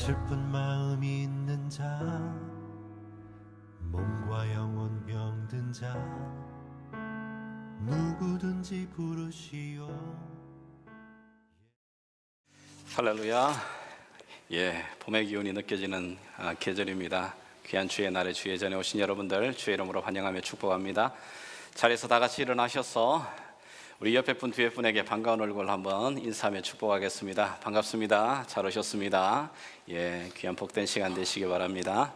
슬픈 마음이 있는 자, 몸과 영혼 병든 자, 누구든지 부르시오. 할렐루야. 봄의 기운이 느껴지는 계절입니다. 귀한 주의 날에 주의 전에 오신 여러분들 주의 이름으로 환영하며 축복합니다. 자리에서 다 같이 일어나셔서 우리 옆에 분 뒤에 분에게 반가운 얼굴 한번 인사하며 축복하겠습니다. 반갑습니다. 잘 오셨습니다. 귀한 복된 시간 되시기 바랍니다.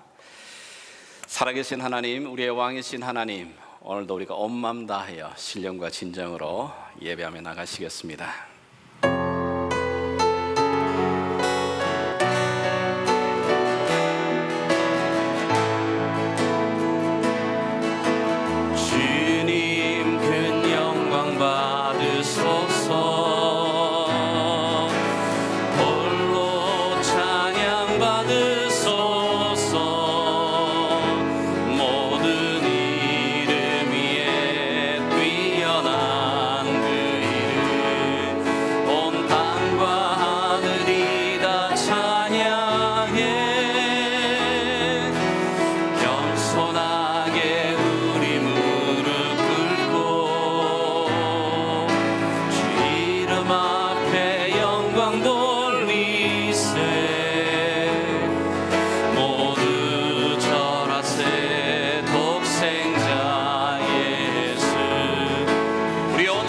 살아계신 하나님, 우리의 왕이신 하나님, 오늘도 우리가 온 마음 다하여 신령과 진정으로 예배하며 나가시겠습니다.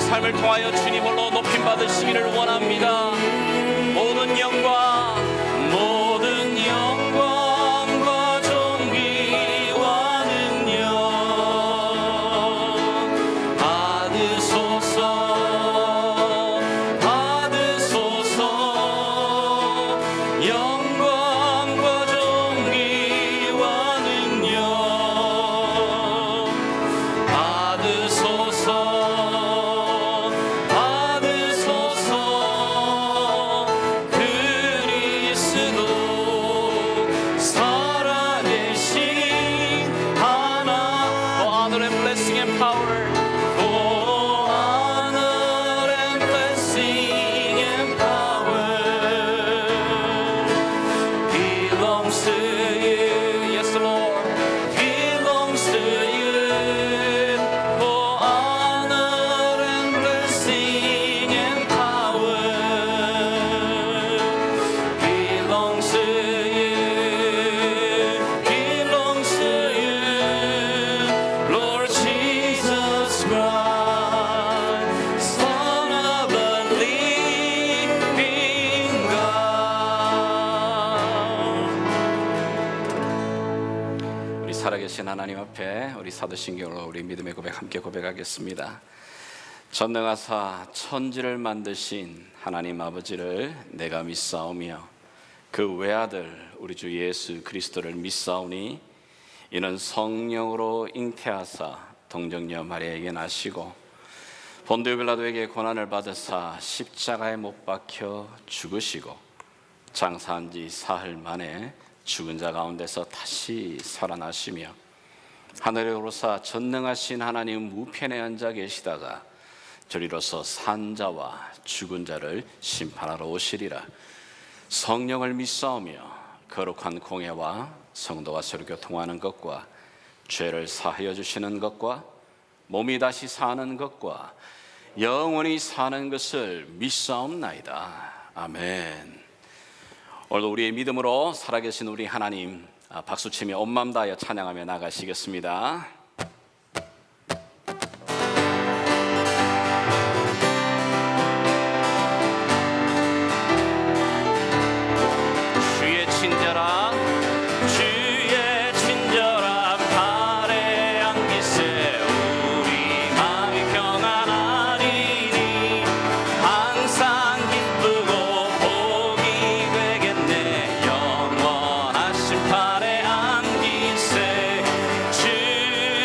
삶을 통하여 주님 홀로 높임 받으시기를 원합니다. 모든 영광과 존귀와 능력 받으소서. 영광과 존귀와 능력 받으소서. 살아계신 하나님 앞에 우리 사도신경으로 우리 믿음의 고백 함께 고백하겠습니다. 전능하사 천지를 만드신 하나님 아버지를 내가 믿사오며 그 외아들 우리 주 예수 그리스도를 믿사오니 이는 성령으로 잉태하사 동정녀 마리아에게 나시고 본디오 빌라도에게 고난을 받으사 십자가에 못 박혀 죽으시고 장사한 지 사흘 만에 죽은 자 가운데서 다시 살아나시며 하늘에 오르사 전능하신 하나님 우편에 앉아 계시다가 저리로서 산 자와 죽은 자를 심판하러 오시리라. 성령을 믿사오며 거룩한 공예와 성도와 서로 교통하는 것과 죄를 사하여 주시는 것과 몸이 다시 사는 것과 영원히 사는 것을 믿사옵나이다. 아멘. 오늘도 우리의 믿음으로 살아계신 우리 하나님 박수치며 온 마음 다하여 찬양하며 나가시겠습니다. 주의 친절함 발에 안기세 우리 마음이 평안하리니 항상 기쁘고 복이 되겠네. 영원하신 발에 안기세 주의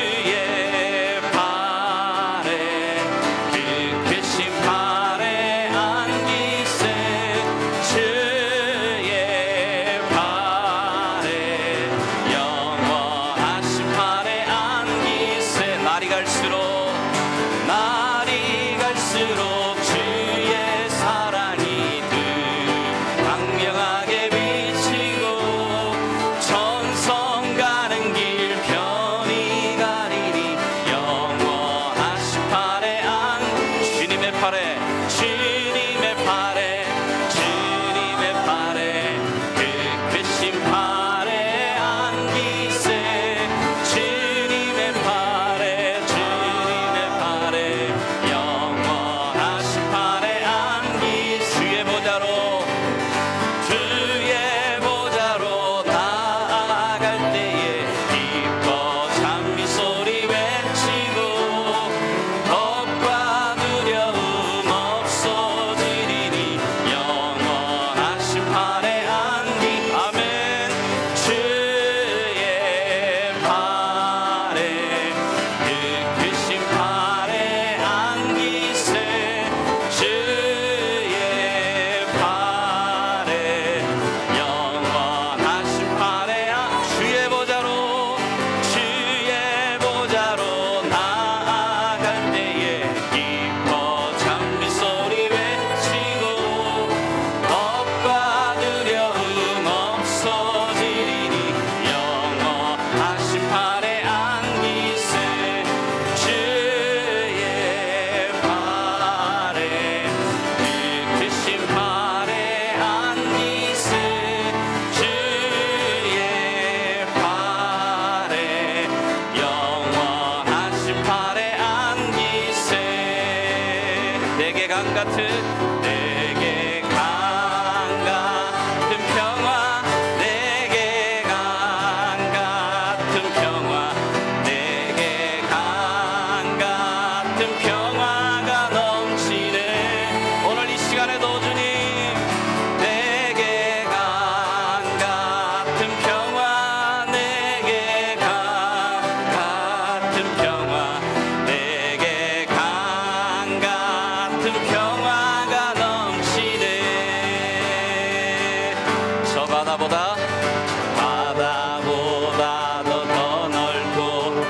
바다보다 더 넓고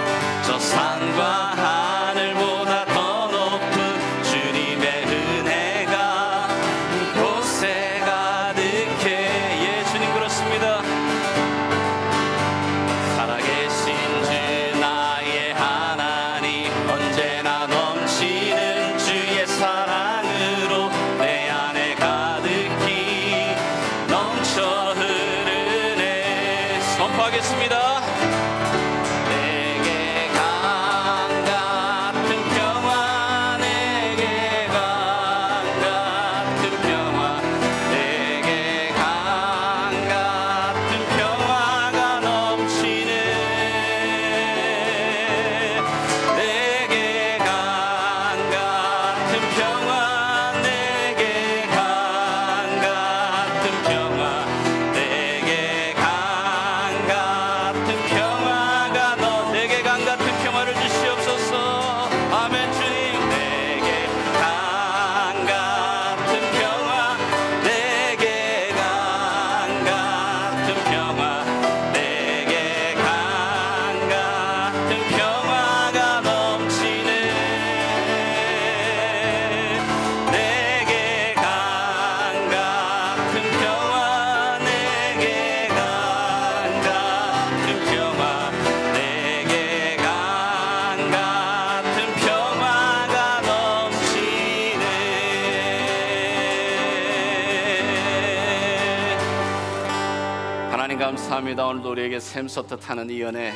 저 산과 하늘보다 더 높은 주님의 은혜가 이곳에 가득해. 예수님 그렇습니다. 살아계신 주 나의 하나님, 언제나 넘치는 주의 사랑으로 내 안에 가득히 넘쳐 흐르네. 선포하겠습니다. 내게 강 같은 평화, 내게 강 같은 평화, 내게 강 같은 평화가 넘치네. 내게 강 같은 평화, 내게 강 같은 평화, 내게 강 같은 평화가 내게 강 같은 평화를 주시옵소서. 아멘. 주님 내게 강 같은 평화, 내게 강 같은 평화, 내게 강 같은 평화가 넘치네. 내게 강 같은 평화, 내게 강 같은 평화, 내게 강 같은 평화가 넘치네. 하나님 감사합니다. 오늘도 우리에게 샘솟듯 하는 이 은혜,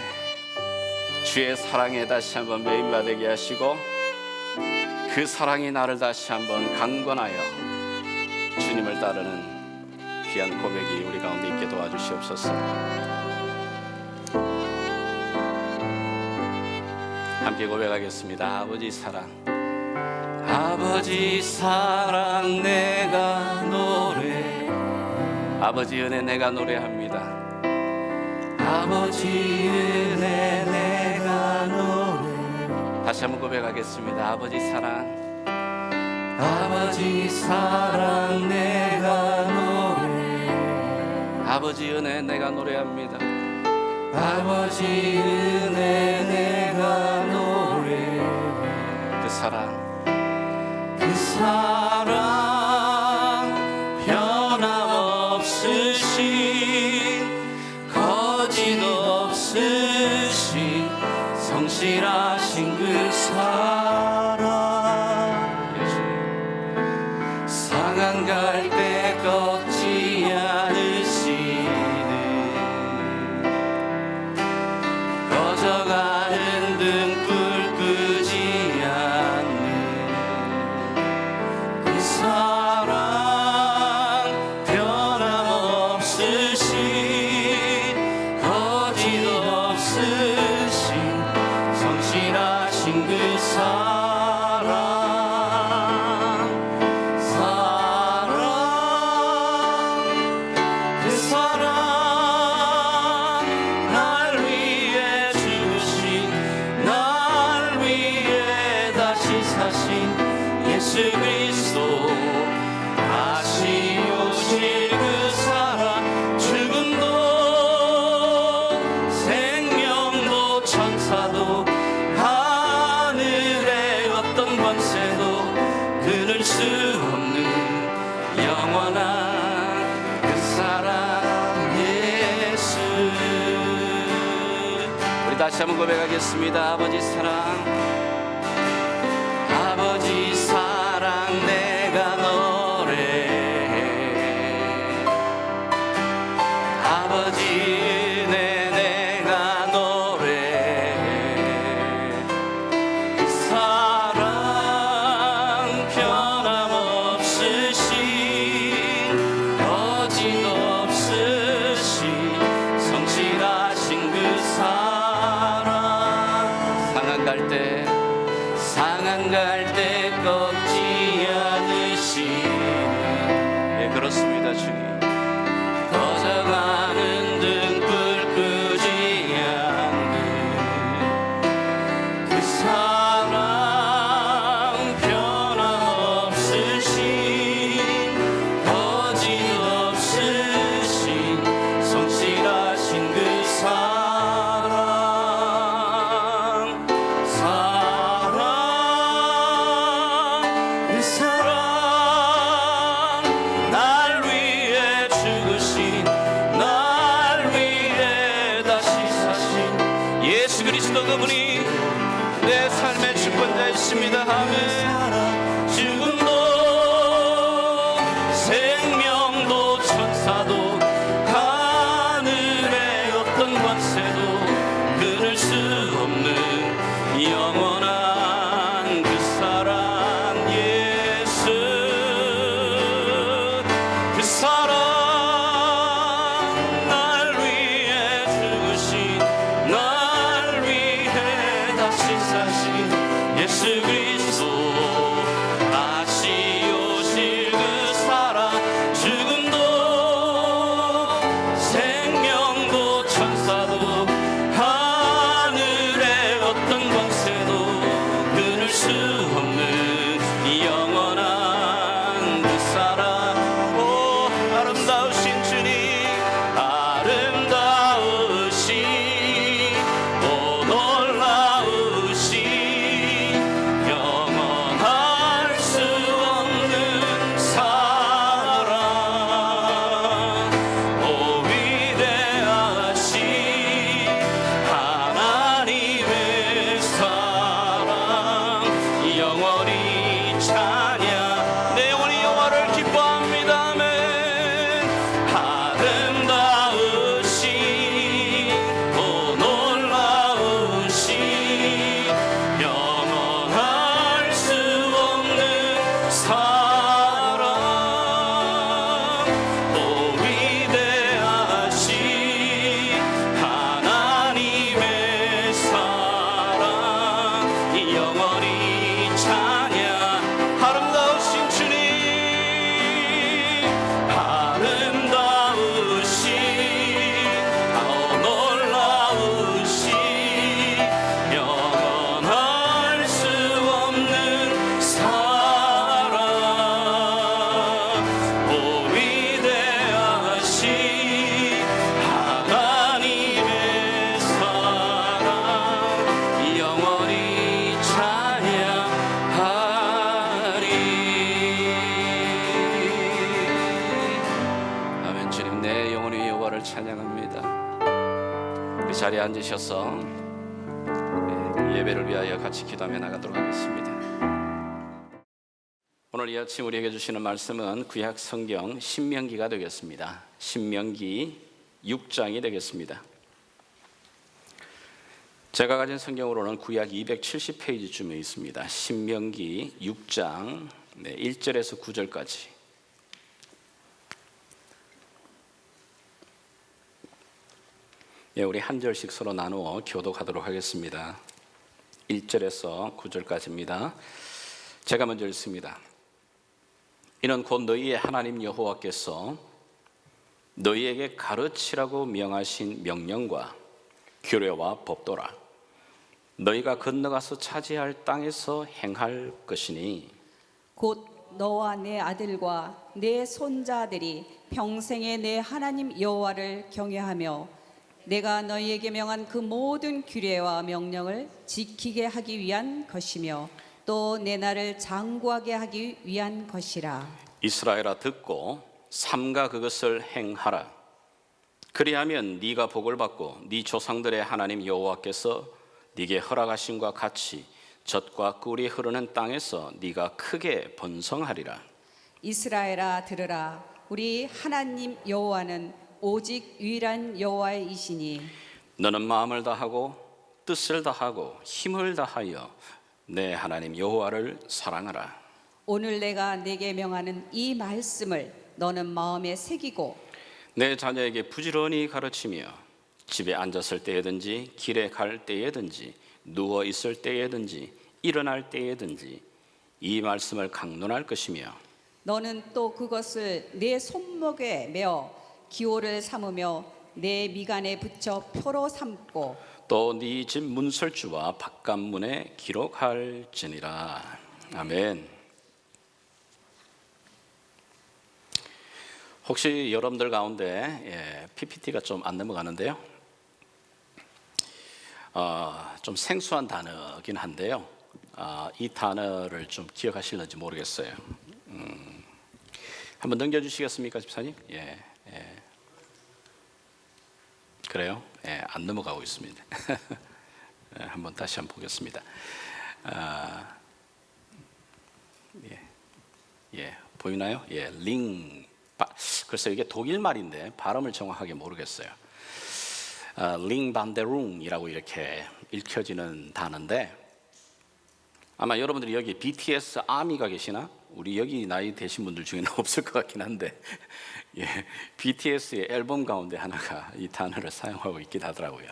주의 사랑에 다시 한번 매인받게 하시고 그 사랑이 나를 다시 한번 강권하여 주님을 따르는 귀한 고백이 우리 가운데 있게 도와주시옵소서. 함께 고백하겠습니다. 아버지 사랑, 아버지 사랑 내가 노래, 아버지 은혜 내가 노래합니다. 아버지 은혜 내가 노래. 다시 한번 고백하겠습니다. 아버지 사랑, 아버지 사랑 내가 노래, 아버지 은혜 내가 노래합니다. 아버지 은혜 내가 노래. 그 사랑, 그 사랑 변함없으신, 거짓 없으신 성실하신 그 사랑. 상한 갈 때 꺾지 않으시는, 꺼져가는 등불 끄지 않는 그 사랑, 변함없으신, 거짓 없으신 성실하신 그 사랑. 그 사랑, 날 위해 주신, 날 위해 다시 사신 예수 그리스도, 다시 오실 그 사랑. 죽음도 생명도 천사도 하늘의 어떤 권세도 끊을 수 없는 영원한 그 사랑 예수. 우리 다시 한번 고백하겠습니다. 아버지 사랑, 아버지 사랑 내가 노래해. 아버지 은혜 내가 노래해. 그 사랑 변함없으신, 거짓 없으신 성실하신 그 사랑. 상한 갈 때, 상한 갈 때 꺾지 않으시는, 예 그렇습니다 주님. 꺼져가는 등불 끄지 않는 그 사랑, 변함없으신, 거짓 없으신 내 영혼이 여호와를 찬양합니다. 우리 자리에 앉으셔서 예배를 위하여 같이 기도하며 나가도록 하겠습니다. 오늘 이 아침 우리에게 주시는 말씀은 구약 성경 신명기가 되겠습니다. 신명기 6장이 되겠습니다. 제가 가진 성경으로는 구약 270페이지쯤에 있습니다. 신명기 6장 1절에서 9절까지. 우리 한 절씩 서로 나누어 교독하도록 하겠습니다. 1절에서 9절까지입니다. 제가 먼저 읽습니다. 이는 곧 너희의 하나님 여호와께서 너희에게 가르치라고 명하신 명령과 규례와 법도라. 너희가 건너가서 차지할 땅에서 행할 것이니 곧 너와 내 아들과 내 손자들이 평생에 내 하나님 여호와를 경외하며 내가 너희에게 명한 그 모든 규례와 명령을 지키게 하기 위한 것이며 또 내 날을 장구하게 하기 위한 것이라. 이스라엘아 듣고 삼가 그것을 행하라. 그리하면 네가 복을 받고 네 조상들의 하나님 여호와께서 네게 허락하심과 같이 젖과 꿀이 흐르는 땅에서 네가 크게 번성하리라. 이스라엘아 들으라. 우리 하나님 여호와는 오직 유일한 여호와이시니 너는 마음을 다하고 뜻을 다하고 힘을 다하여 내 하나님 여호와를 사랑하라. 오늘 내가 내게 명하는 이 말씀을 너는 마음에 새기고 내 자녀에게 부지런히 가르치며 집에 앉았을 때에든지 길에 갈 때에든지 누워 있을 때에든지 일어날 때에든지 이 말씀을 강론할 것이며 너는 또 그것을 내 손목에 메어 기호를 삼으며 내 미간에 붙여 표로 삼고 또 네 집 문설주와 바깥문에 기록할지니라. 아멘. 혹시 여러분들 가운데 PPT가 좀 안 넘어가는데요. 좀 생소한 단어긴 한데요. 이 단어를 좀 기억하실는지 모르겠어요. 한번 넘겨주시겠습니까, 집사님? 예. 그래요? 안 넘어가고 있습니다. 한번 다시 한번 보겠습니다. 보이나요? 글쎄 이게 독일 말인데 발음을 정확하게 모르겠어요. 링반데룽이라고 이렇게 읽혀지는 단어인데 아마 여러분들이 여기 BTS 아미가 계시나? 우리 여기 나이 되신 분들 중에는 없을 것 같긴 한데 BTS의 앨범 가운데 하나가 이 단어를 사용하고 있긴 하더라고요.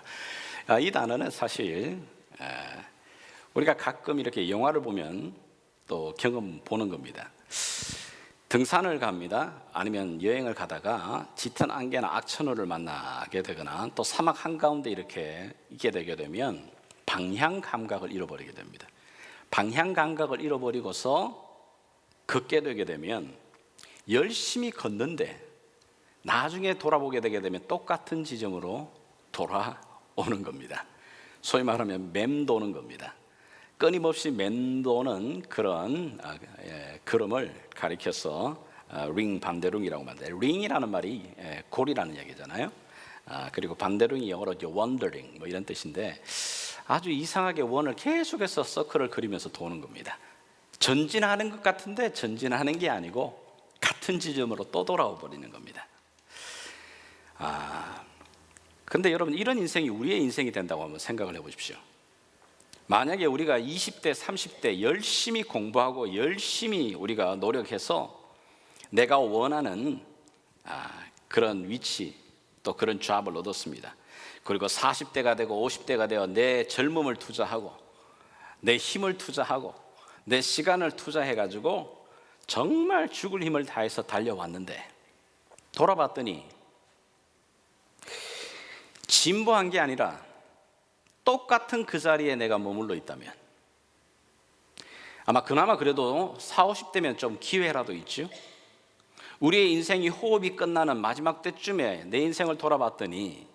이 단어는 사실 우리가 가끔 이렇게 영화를 보면 또 경험 보는 겁니다. 등산을 갑니다. 아니면 여행을 가다가 짙은 안개나 악천후를 만나게 되거나 또 사막 한가운데 이렇게 있게 되게 되면 방향 감각을 잃어버리게 됩니다. 방향 감각을 잃어버리고서 걷게 되게 되면 열심히 걷는데 나중에 돌아보게 되게 되면 똑같은 지점으로 돌아오는 겁니다. 소위 말하면 맴도는 겁니다. 끊임없이 맴도는 그런 걸음을 가리켜서 링 반대룽이라고 말합니다. 링이라는 말이 골이라는 얘기잖아요. 그리고 반대룽이 영어로 wandering 뭐 이런 뜻인데 아주 이상하게 원을 계속해서 서클을 그리면서 도는 겁니다. 전진하는 것 같은데 전진하는 게 아니고 같은 지점으로 또 돌아와 버리는 겁니다. 근데 여러분 이런 인생이 우리의 인생이 된다고 한번 생각을 해보십시오. 만약에 우리가 20대, 30대 열심히 공부하고 열심히 우리가 노력해서 내가 원하는 그런 위치 또 그런 잡을 얻었습니다. 그리고 40대가 되고 50대가 되어 내 젊음을 투자하고 내 힘을 투자하고 내 시간을 투자해가지고 정말 죽을 힘을 다해서 달려왔는데 돌아봤더니 진보한 게 아니라 똑같은 그 자리에 내가 머물러 있다면 아마 그나마 그래도 40, 50대면 좀 기회라도 있죠. 우리의 인생이 호흡이 끝나는 마지막 때쯤에 내 인생을 돌아봤더니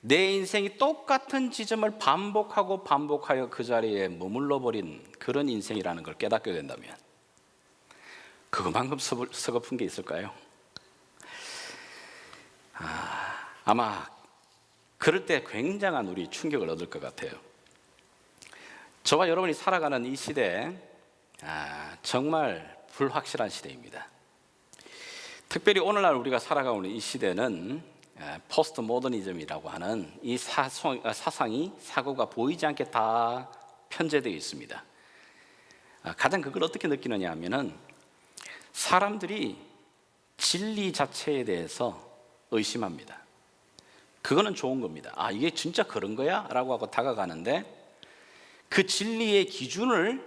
내 인생이 똑같은 지점을 반복하고 반복하여 그 자리에 머물러 버린 그런 인생이라는 걸 깨닫게 된다면 그만큼 서글픈 게 있을까요? 아마 그럴 때 굉장한 우리 충격을 얻을 것 같아요. 저와 여러분이 살아가는 이 시대, 정말 불확실한 시대입니다. 특별히 오늘날 우리가 살아가고 있는 이 시대는 포스트 모더니즘이라고 하는 이 사상이, 사고가 보이지 않게 다 편제되어 있습니다. 가장 그걸 어떻게 느끼느냐 하면은 사람들이 진리 자체에 대해서 의심합니다. 그거는 좋은 겁니다. 이게 진짜 그런 거야? 라고 하고 다가가는데 그 진리의 기준을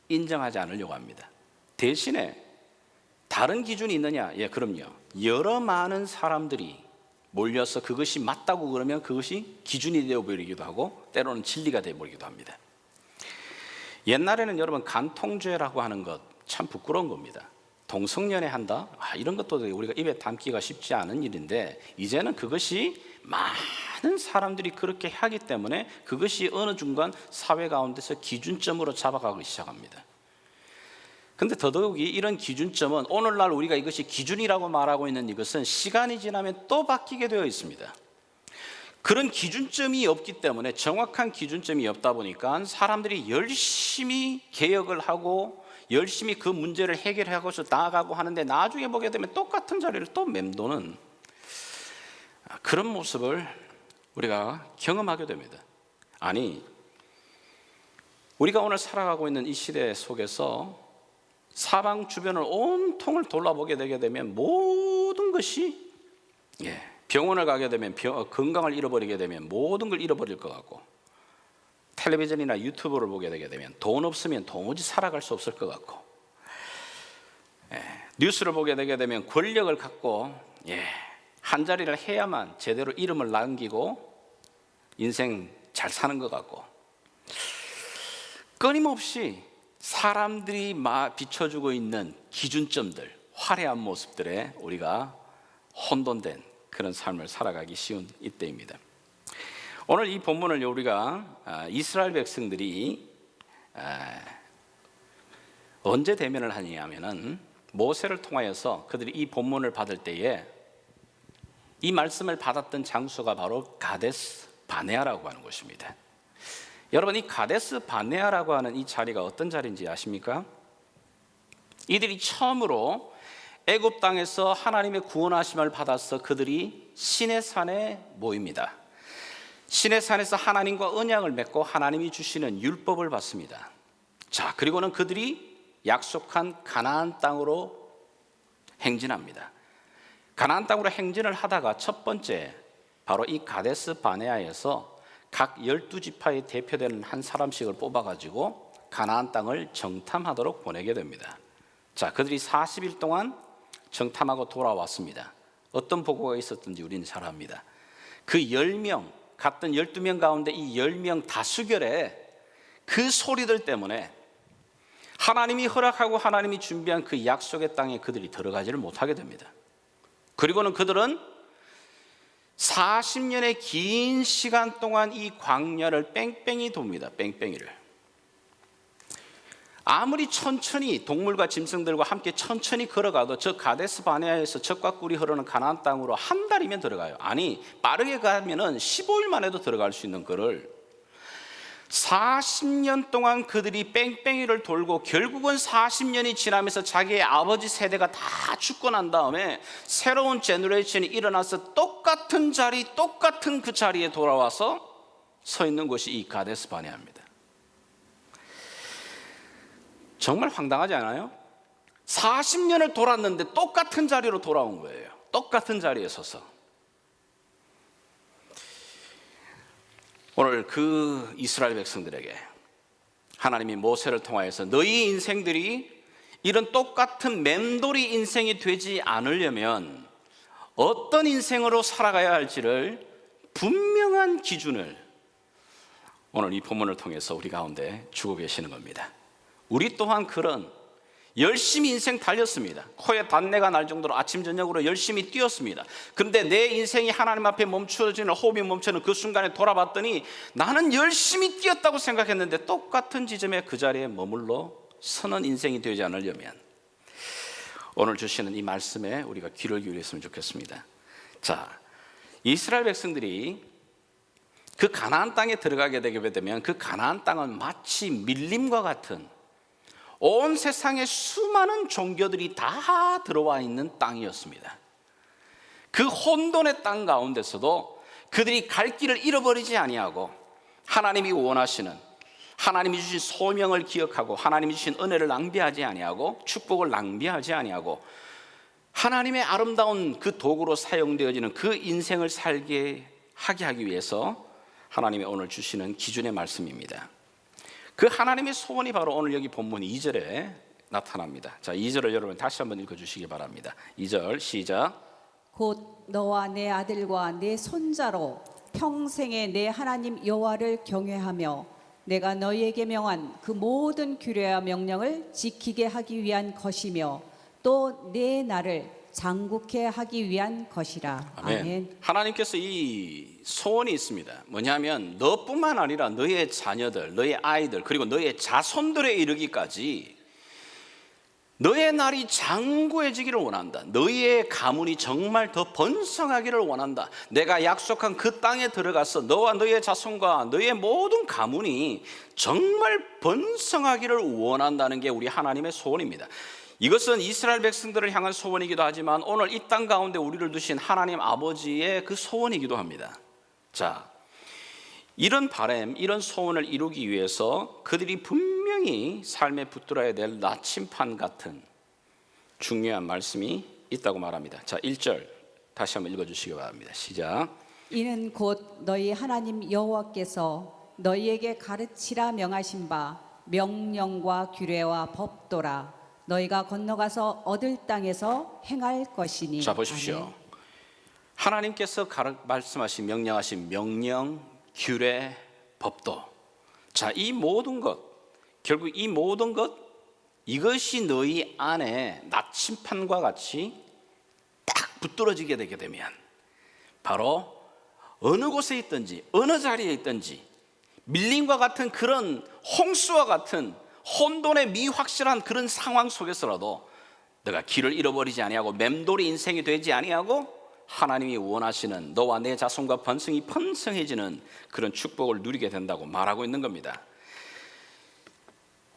인정하지 않으려고 합니다. 대신에 다른 기준이 있느냐? 예, 그럼요. 여러 많은 사람들이 몰려서 그것이 맞다고 그러면 그것이 기준이 되어버리기도 하고 때로는 진리가 되어버리기도 합니다. 옛날에는 여러분 간통죄라고 하는 것 참 부끄러운 겁니다. 동성연애 한다? 이런 것도 우리가 입에 담기가 쉽지 않은 일인데 이제는 그것이 많은 사람들이 그렇게 하기 때문에 그것이 어느 순간 사회 가운데서 기준점으로 잡아가기 시작합니다. 근데 더더욱이 이런 기준점은 오늘날 우리가 이것이 기준이라고 말하고 있는 이것은 시간이 지나면 또 바뀌게 되어 있습니다. 그런 기준점이 없기 때문에 정확한 기준점이 없다 보니까 사람들이 열심히 개혁을 하고 열심히 그 문제를 해결하고서 나아가고 하는데 나중에 보게 되면 똑같은 자리를 또 맴도는 그런 모습을 우리가 경험하게 됩니다. 아니, 우리가 오늘 살아가고 있는 이 시대 속에서 사방 주변을 온통을 돌아보게 되게 되면 모든 것이 병원을 가게 되면 건강을 잃어버리게 되면 모든 걸 잃어버릴 것 같고 텔레비전이나 유튜브를 보게 되게 되면 돈 없으면 도무지 살아갈 수 없을 것 같고 뉴스를 보게 되게 되면 권력을 갖고 한 자리를 해야만 제대로 이름을 남기고 인생 잘 사는 것 같고 끊임없이 사람들이 비춰주고 있는 기준점들, 화려한 모습들에 우리가 혼돈된 그런 삶을 살아가기 쉬운 이때입니다. 오늘 이 본문을 우리가 이스라엘 백성들이 언제 대면을 하냐면은 모세를 통하여서 그들이 이 본문을 받을 때에 이 말씀을 받았던 장소가 바로 가데스 바네아라고 하는 곳입니다. 여러분, 이 가데스 바네아라고 하는 이 자리가 어떤 자리인지 아십니까? 이들이 처음으로 애굽 땅에서 하나님의 구원하심을 받아서 그들이 시내산에 모입니다. 시내산에서 하나님과 언약을 맺고 하나님이 주시는 율법을 받습니다. 자, 그리고는 그들이 약속한 가나안 땅으로 행진합니다. 가나안 땅으로 행진을 하다가 첫 번째 바로 이 가데스 바네아에서 각 12지파에 대표되는 한 사람씩을 뽑아가지고 가나안 땅을 정탐하도록 보내게 됩니다. 자, 그들이 40일 동안 정탐하고 돌아왔습니다. 어떤 보고가 있었던지 우리는 잘 압니다. 그 10명, 갔던 12명 가운데 이 10명 다수결에 그 소리들 때문에 하나님이 허락하고 하나님이 준비한 그 약속의 땅에 그들이 들어가지를 못하게 됩니다. 그리고는 그들은 40년의 긴 시간 동안 이 광야를 뺑뺑이 돕니다. 뺑뺑이를. 아무리 천천히 동물과 짐승들과 함께 천천히 걸어가도 저 가데스 바네아에서 젖과 꿀이 흐르는 가나안 땅으로 한 달이면 들어가요. 아니, 빠르게 가면은 15일 만에도 들어갈 수 있는 거를 40년 동안 그들이 뺑뺑이를 돌고 결국은 40년이 지나면서 자기의 아버지 세대가 다 죽고 난 다음에 새로운 제너레이션이 일어나서 똑같은 자리, 똑같은 그 자리에 돌아와서 서 있는 곳이 이 가데스 바네아입니다. 정말 황당하지 않아요? 40년을 돌았는데 똑같은 자리로 돌아온 거예요. 똑같은 자리에 서서. 오늘 그 이스라엘 백성들에게 하나님이 모세를 통하여서 너희 인생들이 이런 똑같은 맴돌이 인생이 되지 않으려면 어떤 인생으로 살아가야 할지를 분명한 기준을 오늘 이 본문을 통해서 우리 가운데 주고 계시는 겁니다. 우리 또한 그런 열심히 인생 달렸습니다. 코에 단내가 날 정도로 아침 저녁으로 열심히 뛰었습니다. 그런데 내 인생이 하나님 앞에 멈춰지는, 호흡이 멈추는 그 순간에 돌아봤더니 나는 열심히 뛰었다고 생각했는데 똑같은 지점에 그 자리에 머물러 서는 인생이 되지 않으려면 오늘 주시는 이 말씀에 우리가 귀를 기울였으면 좋겠습니다. 자, 이스라엘 백성들이 그 가나안 땅에 들어가게 되게 되면 그 가나안 땅은 마치 밀림과 같은 온 세상의 수많은 종교들이 다 들어와 있는 땅이었습니다. 그 혼돈의 땅 가운데서도 그들이 갈 길을 잃어버리지 아니하고 하나님이 원하시는, 하나님이 주신 소명을 기억하고 하나님이 주신 은혜를 낭비하지 아니하고 축복을 낭비하지 아니하고 하나님의 아름다운 그 도구로 사용되어지는 그 인생을 살게 하기 위해서 하나님이 오늘 주시는 기준의 말씀입니다. 그 하나님의 소원이 바로 오늘 여기 본문 2절에 나타납니다. 자, 2절을 여러분 다시 한번 읽어주시기 바랍니다. 2절 시작. 곧 너와 내 아들과 내 손자로 평생에 내 하나님 여호와를 경외하며 내가 너희에게 명한 그 모든 규례와 명령을 지키게 하기 위한 것이며 또 내 나를 장국케 하기 위한 것이라. 아멘. 아멘. 하나님께서 이 소원이 있습니다. 뭐냐면 너뿐만 아니라 너의 자녀들, 너의 아이들, 그리고 너의 자손들에 이르기까지 너의 날이 장구해지기를 원한다. 너희의 가문이 정말 더 번성하기를 원한다. 내가 약속한 그 땅에 들어가서 너와 너의 자손과 너의 모든 가문이 정말 번성하기를 원한다는 게 우리 하나님의 소원입니다. 이것은 이스라엘 백성들을 향한 소원이기도 하지만 오늘 이 땅 가운데 우리를 두신 하나님 아버지의 그 소원이기도 합니다. 자, 이런 바람, 이런 소원을 이루기 위해서 그들이 분명히 삶에 붙들어야 될 나침판 같은 중요한 말씀이 있다고 말합니다. 자, 1절 다시 한번 읽어주시기 바랍니다. 시작. 이는 곧 너희 하나님 여호와께서 너희에게 가르치라 명하신 바 명령과 규례와 법도라. 너희가 건너가서 얻을 땅에서 행할 것이니. 자, 보십시오. 아멘. 하나님께서 말씀하신 명령하신 명령, 규례, 법도. 자, 이 모든 것, 결국 이 모든 것, 이것이 너희 안에 나침판과 같이 딱 붙들어지게 되게 되면 바로 어느 곳에 있든지 어느 자리에 있든지 밀림과 같은 그런 홍수와 같은 혼돈의 미확실한 그런 상황 속에서라도 내가 길을 잃어버리지 아니하고 맴돌이 인생이 되지 아니하고 하나님이 원하시는 너와 내 자손과 번성이 번성해지는 그런 축복을 누리게 된다고 말하고 있는 겁니다.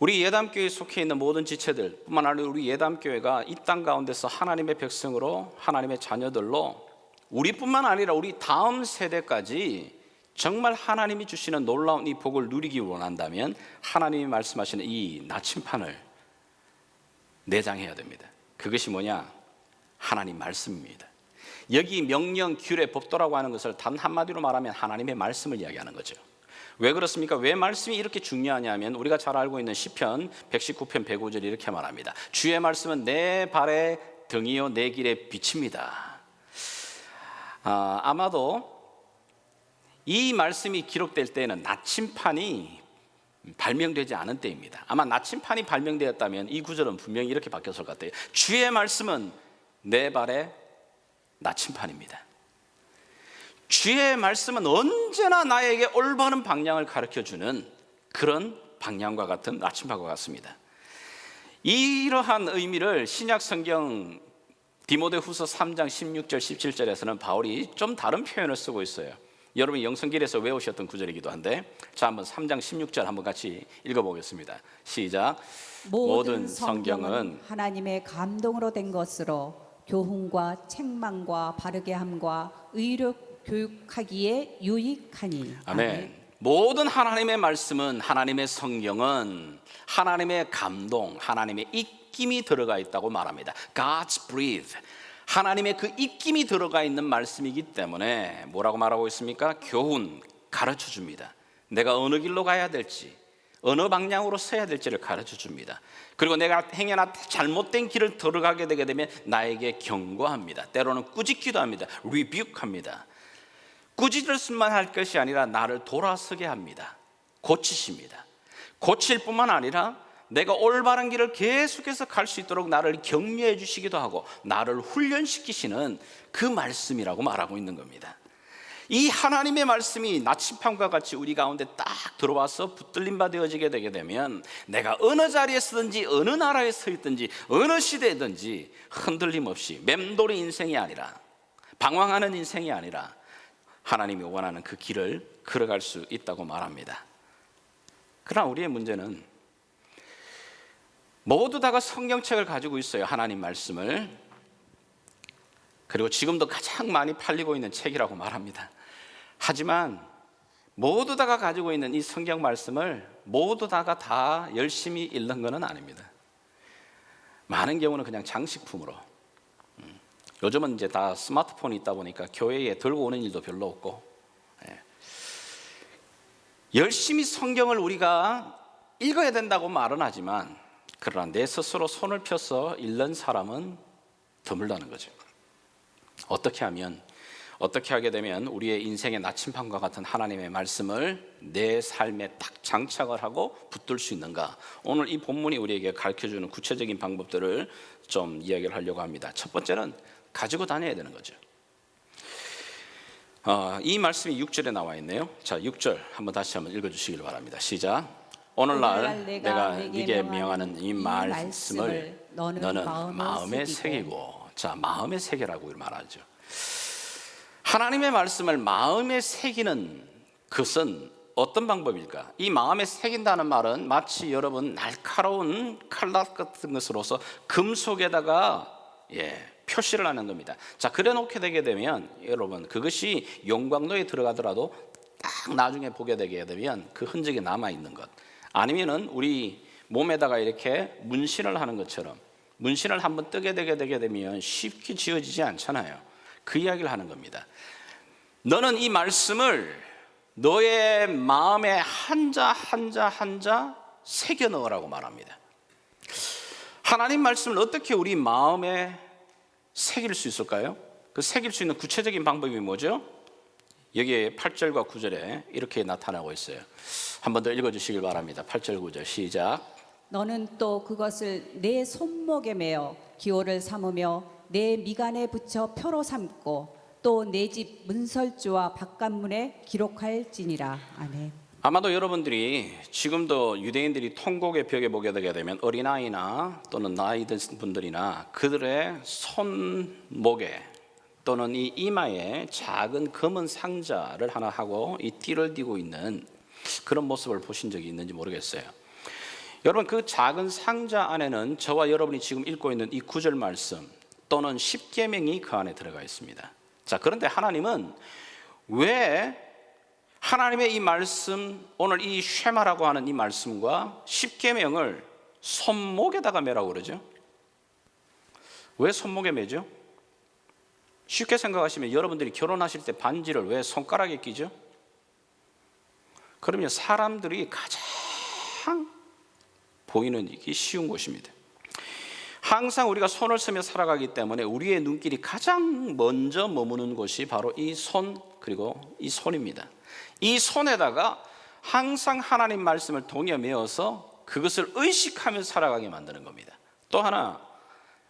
우리 예담교회에 속해 있는 모든 지체들 뿐만 아니라 우리 예담교회가 이 땅 가운데서 하나님의 백성으로 하나님의 자녀들로 우리뿐만 아니라 우리 다음 세대까지 정말 하나님이 주시는 놀라운 이 복을 누리기 원한다면 하나님이 말씀하시는 이 나침판을 내장해야 됩니다. 그것이 뭐냐? 하나님 말씀입니다. 여기 명령, 규례, 법도라고 하는 것을 단 한마디로 말하면 하나님의 말씀을 이야기하는 거죠. 왜 그렇습니까? 왜 말씀이 이렇게 중요하냐면 우리가 잘 알고 있는 시편 119편 105절 이렇게 말합니다. 주의 말씀은 내 발의 등이요 내 길의 빛입니다. 아마도 이 말씀이 기록될 때에는 나침판이 발명되지 않은 때입니다. 아마 나침판이 발명되었다면 이 구절은 분명히 이렇게 바뀌었을 것 같아요. 주의 말씀은 내 발의 나침판입니다. 주의 말씀은 언제나 나에게 올바른 방향을 가르쳐주는 그런 방향과 같은 나침판과 같습니다. 이러한 의미를 신약 성경 디모데후서 3장 16절 17절에서는 바울이 좀 다른 표현을 쓰고 있어요. 여러분이 영성길에서 외우셨던 구절이기도 한데 자, 한번 3장 16절 한번 같이 읽어보겠습니다. 시작. 모든 성경은 하나님의 감동으로 된 것으로 교훈과 책망과 바르게 함과 의로 교육하기에 유익하니. 아멘. 모든 하나님의 말씀은, 하나님의 성경은 하나님의 감동, 하나님의 입김이 들어가 있다고 말합니다. God's breath. 하나님의 그 입김이 들어가 있는 말씀이기 때문에 뭐라고 말하고 있습니까? 교훈, 가르쳐 줍니다. 내가 어느 길로 가야 될지, 어느 방향으로 서야 될지를 가르쳐 줍니다. 그리고 내가 행여나 잘못된 길을 들어가게 되게 되면 나에게 경고합니다. 때로는 꾸짖기도 합니다. rebuke합니다. 꾸짖을 수만 할 것이 아니라 나를 돌아서게 합니다. 고치십니다. 고칠 뿐만 아니라 내가 올바른 길을 계속해서 갈 수 있도록 나를 격려해 주시기도 하고 나를 훈련시키시는 그 말씀이라고 말하고 있는 겁니다. 이 하나님의 말씀이 나침판과 같이 우리 가운데 딱 들어와서 붙들림 바 되어지게 되게 되면 내가 어느 자리에 서든지 어느 나라에 서 있든지 어느 시대든지 흔들림 없이 맴돌이 인생이 아니라 방황하는 인생이 아니라 하나님이 원하는 그 길을 걸어갈 수 있다고 말합니다. 그러나 우리의 문제는 모두 다가 성경책을 가지고 있어요. 하나님 말씀을. 그리고 지금도 가장 많이 팔리고 있는 책이라고 말합니다. 하지만 모두 다가 가지고 있는 이 성경 말씀을 모두 다가 다 열심히 읽는 것은 아닙니다. 많은 경우는 그냥 장식품으로, 요즘은 이제 다 스마트폰이 있다 보니까 교회에 들고 오는 일도 별로 없고, 열심히 성경을 우리가 읽어야 된다고 말은 하지만 그러나 내 스스로 손을 펴서 읽는 사람은 드물다는 거죠. 어떻게 하게 되면 우리의 인생의 나침반과 같은 하나님의 말씀을 내 삶에 딱 장착을 하고 붙들 수 있는가? 오늘 이 본문이 우리에게 가르쳐주는 구체적인 방법들을 좀 이야기를 하려고 합니다. 첫 번째는 가지고 다녀야 되는 거죠. 이 말씀이 6절에 나와 있네요. 자, 6절 다시 한번 읽어주시길 바랍니다. 시작. 오늘날 내가 네게 명하는 이 말씀을 너는 마음에 새기고. 자, 마음에 새기라고 말하죠. 하나님의 말씀을 마음에 새기는 것은 어떤 방법일까? 이 마음에 새긴다는 말은 마치 여러분 날카로운 칼날 같은 것으로서 금속에다가 표시를 하는 겁니다. 자, 그래 놓게 되게 되면 여러분 그것이 용광로에 들어가더라도 딱 나중에 보게 되게 되면 그 흔적이 남아 있는 것. 아니면은 우리 몸에다가 이렇게 문신을 하는 것처럼 문신을 한번 뜨게 되게 되면 쉽게 지워지지 않잖아요. 그 이야기를 하는 겁니다. 너는 이 말씀을 너의 마음에 한자 새겨 넣으라고 말합니다. 하나님 말씀을 어떻게 우리 마음에 새길 수 있을까요? 그 새길 수 있는 구체적인 방법이 뭐죠? 여기에 8절과 9절에 이렇게 나타나고 있어요. 한 번 더 읽어주시길 바랍니다. 8절 9절 시작. 너는 또 그것을 내 손목에 매어 기호를 삼으며 내 미간에 붙여 표로 삼고 또 내 집 문설주와 바깥문에 기록할지니라. 아멘. 아마도 여러분들이 지금도 유대인들이 통곡의 벽에 보게 되게 되면 어린아이나 또는 나이 든 분들이나 그들의 손목에 또는 이 이마에 작은 검은 상자를 하나 하고 이 띠를 띠고 있는 그런 모습을 보신 적이 있는지 모르겠어요. 여러분 그 작은 상자 안에는 저와 여러분이 지금 읽고 있는 이 9절 말씀 또는 십계명이 그 안에 들어가 있습니다. 자, 그런데 하나님은 왜 하나님의 이 말씀, 오늘 이 쉐마라고 하는 이 말씀과 십계명을 손목에다가 매라고 그러죠? 왜 손목에 매죠? 쉽게 생각하시면 여러분들이 결혼하실 때 반지를 왜 손가락에 끼죠? 그러면 사람들이 가장 보이는 이게 쉬운 곳입니다. 항상 우리가 손을 쓰며 살아가기 때문에 우리의 눈길이 가장 먼저 머무는 곳이 바로 이 손, 그리고 이 손입니다. 이 손에다가 항상 하나님 말씀을 동여 매어서 그것을 의식하며 살아가게 만드는 겁니다. 또 하나,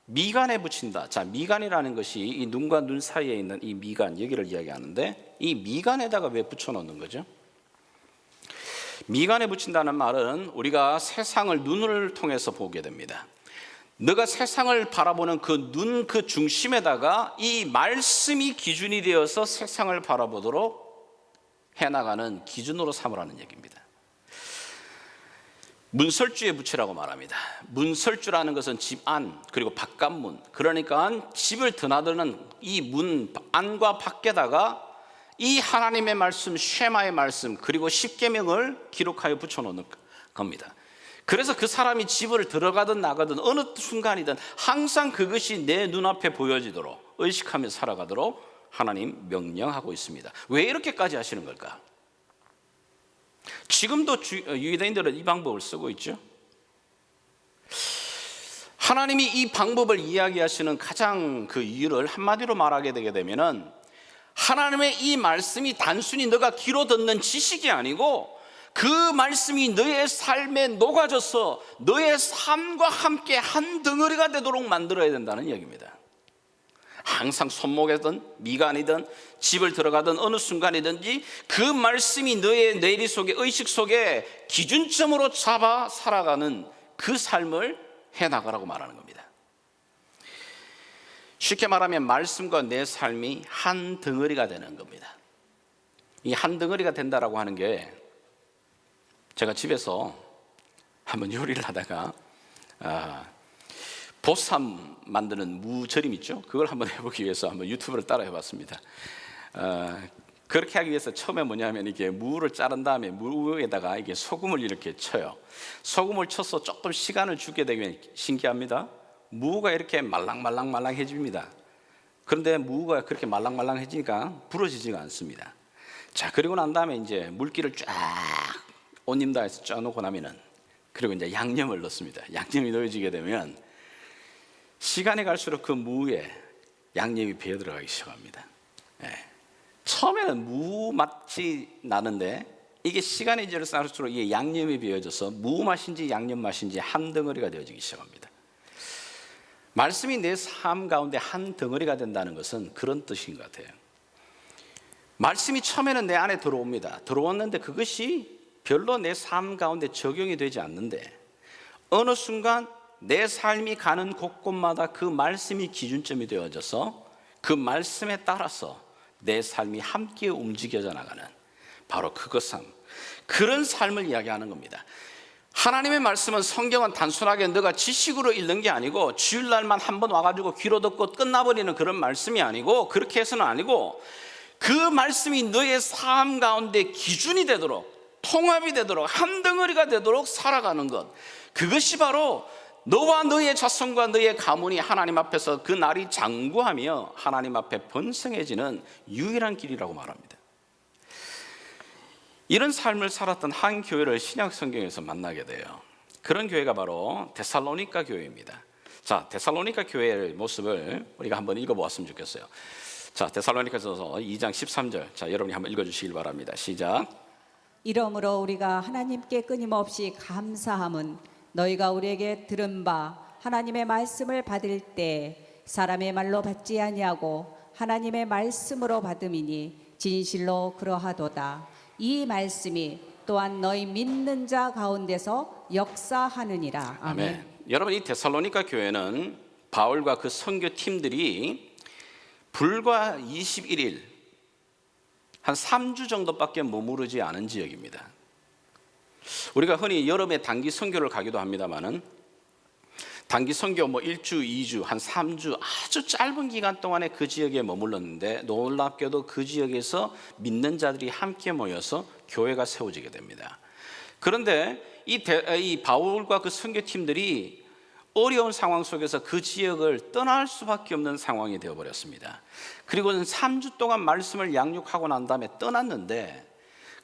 미간에 붙인다. 자, 미간이라는 것이 이 눈과 눈 사이에 있는 이 미간, 여기를 이야기하는데 이 미간에다가 왜 붙여놓는 거죠? 미간에 붙인다는 말은 우리가 세상을 눈을 통해서 보게 됩니다. 너가 세상을 바라보는 그 눈 그 중심에다가 이 말씀이 기준이 되어서 세상을 바라보도록 해나가는 기준으로 삼으라는 얘기입니다. 문설주에 붙이라고 말합니다. 문설주라는 것은 집 안 그리고 바깥문, 그러니까 집을 드나드는 이 문 안과 밖에다가 이 하나님의 말씀, 쉐마의 말씀 그리고 십계명을 기록하여 붙여놓는 겁니다. 그래서 그 사람이 집을 들어가든 나가든 어느 순간이든 항상 그것이 내 눈앞에 보여지도록 의식하며 살아가도록 하나님 명령하고 있습니다. 왜 이렇게까지 하시는 걸까? 지금도 유대인들은 이 방법을 쓰고 있죠. 하나님이 이 방법을 이야기하시는 가장 그 이유를 한마디로 말하게 되게 되면은 하나님의 이 말씀이 단순히 너가 귀로 듣는 지식이 아니고 그 말씀이 너의 삶에 녹아져서 너의 삶과 함께 한 덩어리가 되도록 만들어야 된다는 얘기입니다. 항상 손목이든 미간이든 집을 들어가든 어느 순간이든지 그 말씀이 너의 뇌리 속에 의식 속에 기준점으로 잡아 살아가는 그 삶을 해나가라고 말하는 겁니다. 쉽게 말하면 말씀과 내 삶이 한 덩어리가 되는 겁니다. 이 한 덩어리가 된다라고 하는 게, 제가 집에서 한번 요리를 하다가 보쌈 만드는 무절임 있죠? 그걸 한번 해보기 위해서 한번 유튜브를 따라 해봤습니다. 그렇게 하기 위해서 처음에 뭐냐면, 이게 무를 자른 다음에 무에다가 이게 소금을 이렇게 쳐요. 소금을 쳐서 조금 시간을 주게 되면 신기합니다. 무가 이렇게 말랑말랑해집니다. 그런데 무가 그렇게 말랑말랑해지니까 부러지지가 않습니다. 자, 그리고 난 다음에 이제 물기를 쫙 온님 다해서 쫙 놓고 나면은, 그리고 이제 양념을 넣습니다. 양념이 넣어지게 되면 시간이 갈수록 그 무에 양념이 배어 들어가기 시작합니다. 처음에는 무 맛이 나는데, 이게 시간이 지날수록 이게 양념이 배어져서 무 맛인지 양념 맛인지 한 덩어리가 되어지기 시작합니다. 말씀이 내 삶 가운데 한 덩어리가 된다는 것은 그런 뜻인 것 같아요. 말씀이 처음에는 내 안에 들어옵니다. 들어왔는데 그것이 별로 내 삶 가운데 적용이 되지 않는데, 어느 순간 내 삶이 가는 곳곳마다 그 말씀이 기준점이 되어져서 그 말씀에 따라서 내 삶이 함께 움직여져 나가는, 바로 그런 삶을 이야기하는 겁니다. 하나님의 말씀은, 성경은 단순하게 너가 지식으로 읽는 게 아니고 주일날만 한번 와가지고 귀로 듣고 끝나버리는 그런 말씀이 아니고, 그렇게 해서는 아니고, 그 말씀이 너의 삶 가운데 기준이 되도록, 통합이 되도록, 한 덩어리가 되도록 살아가는 것, 그것이 바로 너와 너의 자손과 너의 가문이 하나님 앞에서 그 날이 장구하며 하나님 앞에 번성해지는 유일한 길이라고 말합니다. 이런 삶을 살았던 한 교회를 신약 성경에서 만나게 돼요. 그런 교회가 바로 데살로니가 교회입니다. 자, 데살로니가 교회의 모습을 우리가 한번 읽어보았으면 좋겠어요. 자, 데살로니가서 2장 13절, 자, 여러분이 한번 읽어주시길 바랍니다. 시작. 이러므로 우리가 하나님께 끊임없이 감사함은, 너희가 우리에게 들은 바 하나님의 말씀을 받을 때 사람의 말로 받지 아니하고 하나님의 말씀으로 받음이니 진실로 그러하도다. 이 말씀이 또한 너희 믿는 자 가운데서 역사하느니라. 아멘. 여러분, 이 데살로니가 교회는 바울과 그 선교팀들이 불과 21일, 한 3주 정도밖에 머무르지 않은 지역입니다. 우리가 흔히 여름에 단기 선교를 가기도 합니다만은, 단기 선교 1주, 2주, 한 3주 아주 짧은 기간 동안에 그 지역에 머물렀는데, 놀랍게도 그 지역에서 믿는 자들이 함께 모여서 교회가 세워지게 됩니다. 그런데 이 바울과 그 선교팀들이 어려운 상황 속에서 그 지역을 떠날 수밖에 없는 상황이 되어버렸습니다. 그리고는 3주 동안 말씀을 양육하고 난 다음에 떠났는데,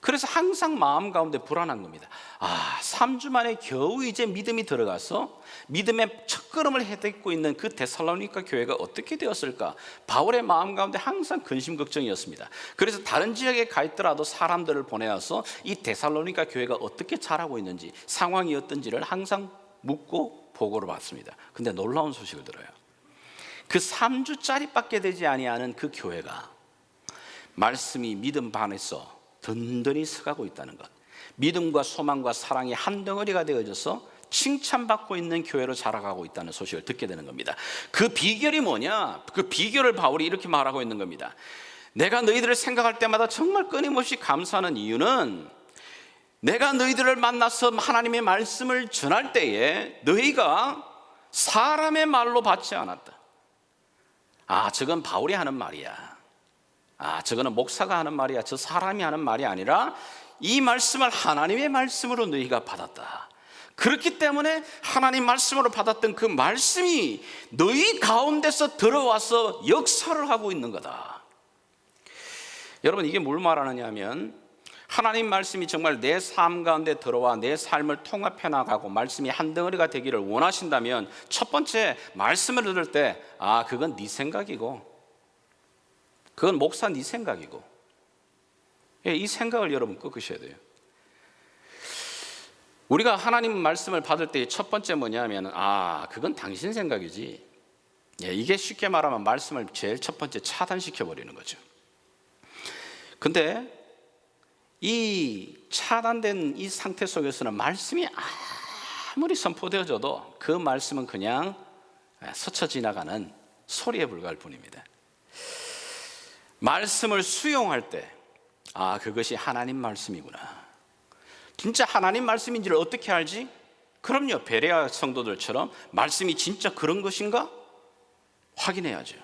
그래서 항상 마음 가운데 불안한 겁니다. 3주 만에 겨우 이제 믿음이 들어가서 믿음의 첫걸음을 해딛고 있는 그 데살로니가 교회가 어떻게 되었을까? 바울의 마음 가운데 항상 근심 걱정이었습니다. 그래서 다른 지역에 가 있더라도 사람들을 보내어서 이 데살로니가 교회가 어떻게 자라고 있는지, 상황이 어떤지를 항상 묻고 보고를 받습니다. 근데 놀라운 소식을 들어요. 그 3주짜리밖에 되지 아니하는 그 교회가 말씀이 믿음 반에서 든든히 서가고 있다는 것, 믿음과 소망과 사랑이 한 덩어리가 되어져서 칭찬받고 있는 교회로 자라가고 있다는 소식을 듣게 되는 겁니다. 그 비결이 뭐냐? 그 비결을 바울이 이렇게 말하고 있는 겁니다. 내가 너희들을 생각할 때마다 정말 끊임없이 감사하는 이유는, 내가 너희들을 만나서 하나님의 말씀을 전할 때에 너희가 사람의 말로 받지 않았다. 저건 바울이 하는 말이야. 저거는 목사가 하는 말이야. 저 사람이 하는 말이 아니라 이 말씀을 하나님의 말씀으로 너희가 받았다. 그렇기 때문에 하나님 말씀으로 받았던 그 말씀이 너희 가운데서 들어와서 역사를 하고 있는 거다. 여러분, 이게 뭘 말하느냐 하면, 하나님 말씀이 정말 내 삶 가운데 들어와 내 삶을 통합해 나가고 말씀이 한 덩어리가 되기를 원하신다면, 첫 번째 말씀을 들을 때 그건 네 생각이고, 그건 목사 네 생각이고, 이 생각을 여러분 꺾으셔야 돼요. 우리가 하나님 말씀을 받을 때 첫 번째 뭐냐면, 그건 당신 생각이지. 이게 쉽게 말하면 말씀을 제일 첫 번째 차단시켜버리는 거죠. 근데 이 차단된 이 상태 속에서는 말씀이 아무리 선포되어져도 그 말씀은 그냥 스쳐 지나가는 소리에 불과할 뿐입니다. 말씀을 수용할 때, 아, 그것이 하나님 말씀이구나. 진짜 하나님 말씀인지를 어떻게 알지? 그럼요, 베레아 성도들처럼 말씀이 진짜 그런 것인가? 확인해야죠.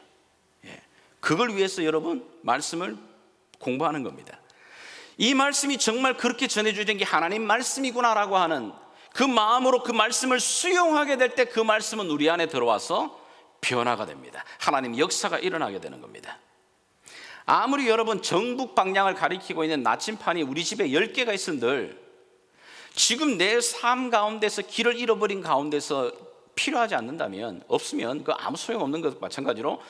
예. 그걸 위해서 여러분 말씀을 공부하는 겁니다. 이 말씀이 정말 그렇게 전해주는 게 하나님 말씀이구나라고 하는 그 마음으로 그 말씀을 수용하게 될 때 그 말씀은 우리 안에 들어와서 변화가 됩니다. 하나님 역사가 일어나게 되는 겁니다. 아무리 여러분 정북 방향을 가리키고 있는 나침판이 우리 집에 10개가 있은들 지금 내 삶 가운데서 길을 잃어버린 가운데서 필요하지 않는다면, 없으면 그 아무 소용없는 것과 마찬가지로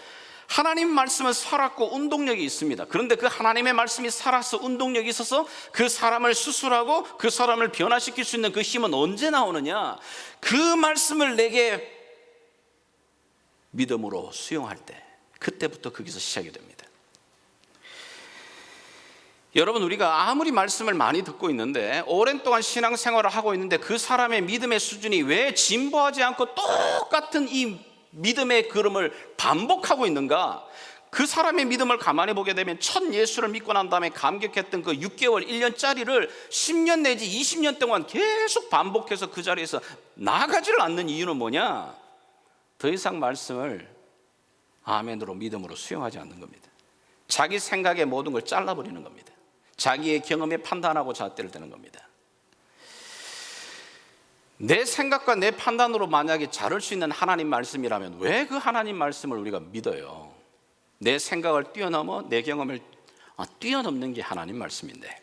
하나님 말씀은 살았고 운동력이 있습니다. 그런데 그 하나님의 말씀이 살아서 운동력이 있어서 그 사람을 수술하고 그 사람을 변화시킬 수 있는 그 힘은 언제 나오느냐? 그 말씀을 내게 믿음으로 수용할 때, 그때부터 거기서 시작이 됩니다. 여러분, 우리가 아무리 말씀을 많이 듣고 있는데 오랜 동안 신앙생활을 하고 있는데 그 사람의 믿음의 수준이 왜 진보하지 않고 똑같은 이 믿음의 걸음을 반복하고 있는가? 그 사람의 믿음을 가만히 보게 되면 첫 예수를 믿고 난 다음에 감격했던 그 6개월, 1년짜리를 10년 내지 20년 동안 계속 반복해서 그 자리에서 나아가지를 않는 이유는 뭐냐? 더 이상 말씀을 아멘으로 믿음으로 수용하지 않는 겁니다. 자기 생각의 모든 걸 잘라버리는 겁니다. 자기의 경험에 판단하고 잣대를 대는 겁니다. 내 생각과 내 판단으로 만약에 자를 수 있는 하나님 말씀이라면 왜 그 하나님 말씀을 우리가 믿어요? 내 생각을 뛰어넘어 내 경험을 뛰어넘는 게 하나님 말씀인데,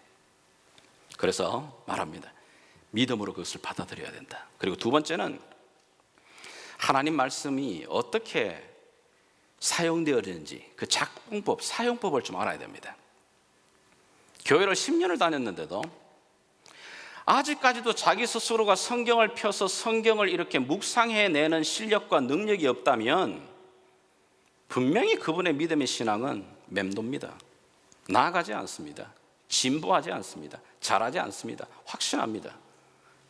그래서 말합니다. 믿음으로 그것을 받아들여야 된다. 그리고 두 번째는 하나님 말씀이 어떻게 사용되어지는지 그 작동법, 사용법을 좀 알아야 됩니다. 교회를 10년을 다녔는데도 아직까지도 자기 스스로가 성경을 펴서 성경을 이렇게 묵상해내는 실력과 능력이 없다면 분명히 그분의 믿음의 신앙은 맴돕니다. 나아가지 않습니다. 진보하지 않습니다. 잘하지 않습니다. 확신합니다.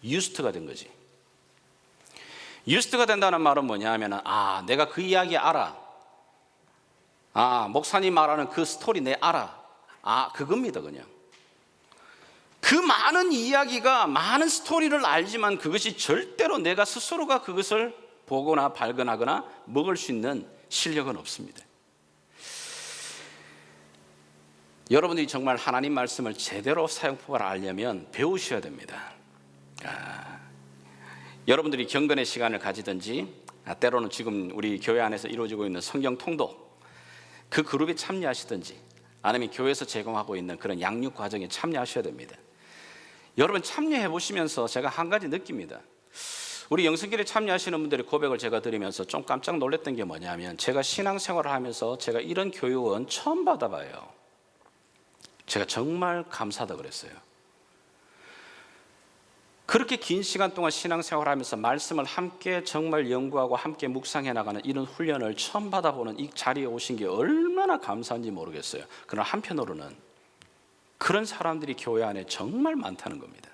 유스트가 된 거지. 유스트가 된다는 말은 뭐냐 하면, 내가 그 이야기 알아. 목사님 말하는 그 스토리 내 알아. 그겁니다. 그냥 그 많은 이야기가, 많은 스토리를 알지만 그것이 절대로 내가 스스로가 그것을 보거나 발견하거나 먹을 수 있는 실력은 없습니다. 여러분들이 정말 하나님 말씀을 제대로 사용법을 알려면 배우셔야 됩니다. 여러분들이 경건의 시간을 가지든지 때로는 지금 우리 교회 안에서 이루어지고 있는 성경 통독 그 그룹에 참여하시든지 아니면 교회에서 제공하고 있는 그런 양육 과정에 참여하셔야 됩니다. 여러분 참여해 보시면서 제가 한 가지 느낍니다. 우리 영성길에 참여하시는 분들의 고백을 제가 드리면서 좀 깜짝 놀랐던 게 뭐냐면, 제가 신앙생활을 하면서 제가 이런 교육은 처음 받아봐요. 제가 정말 감사하다 그랬어요. 그렇게 긴 시간 동안 신앙생활을 하면서 말씀을 함께 정말 연구하고 함께 묵상해 나가는 이런 훈련을 처음 받아보는 이 자리에 오신 게 얼마나 감사한지 모르겠어요. 그러나 한편으로는 그런 사람들이 교회 안에 정말 많다는 겁니다.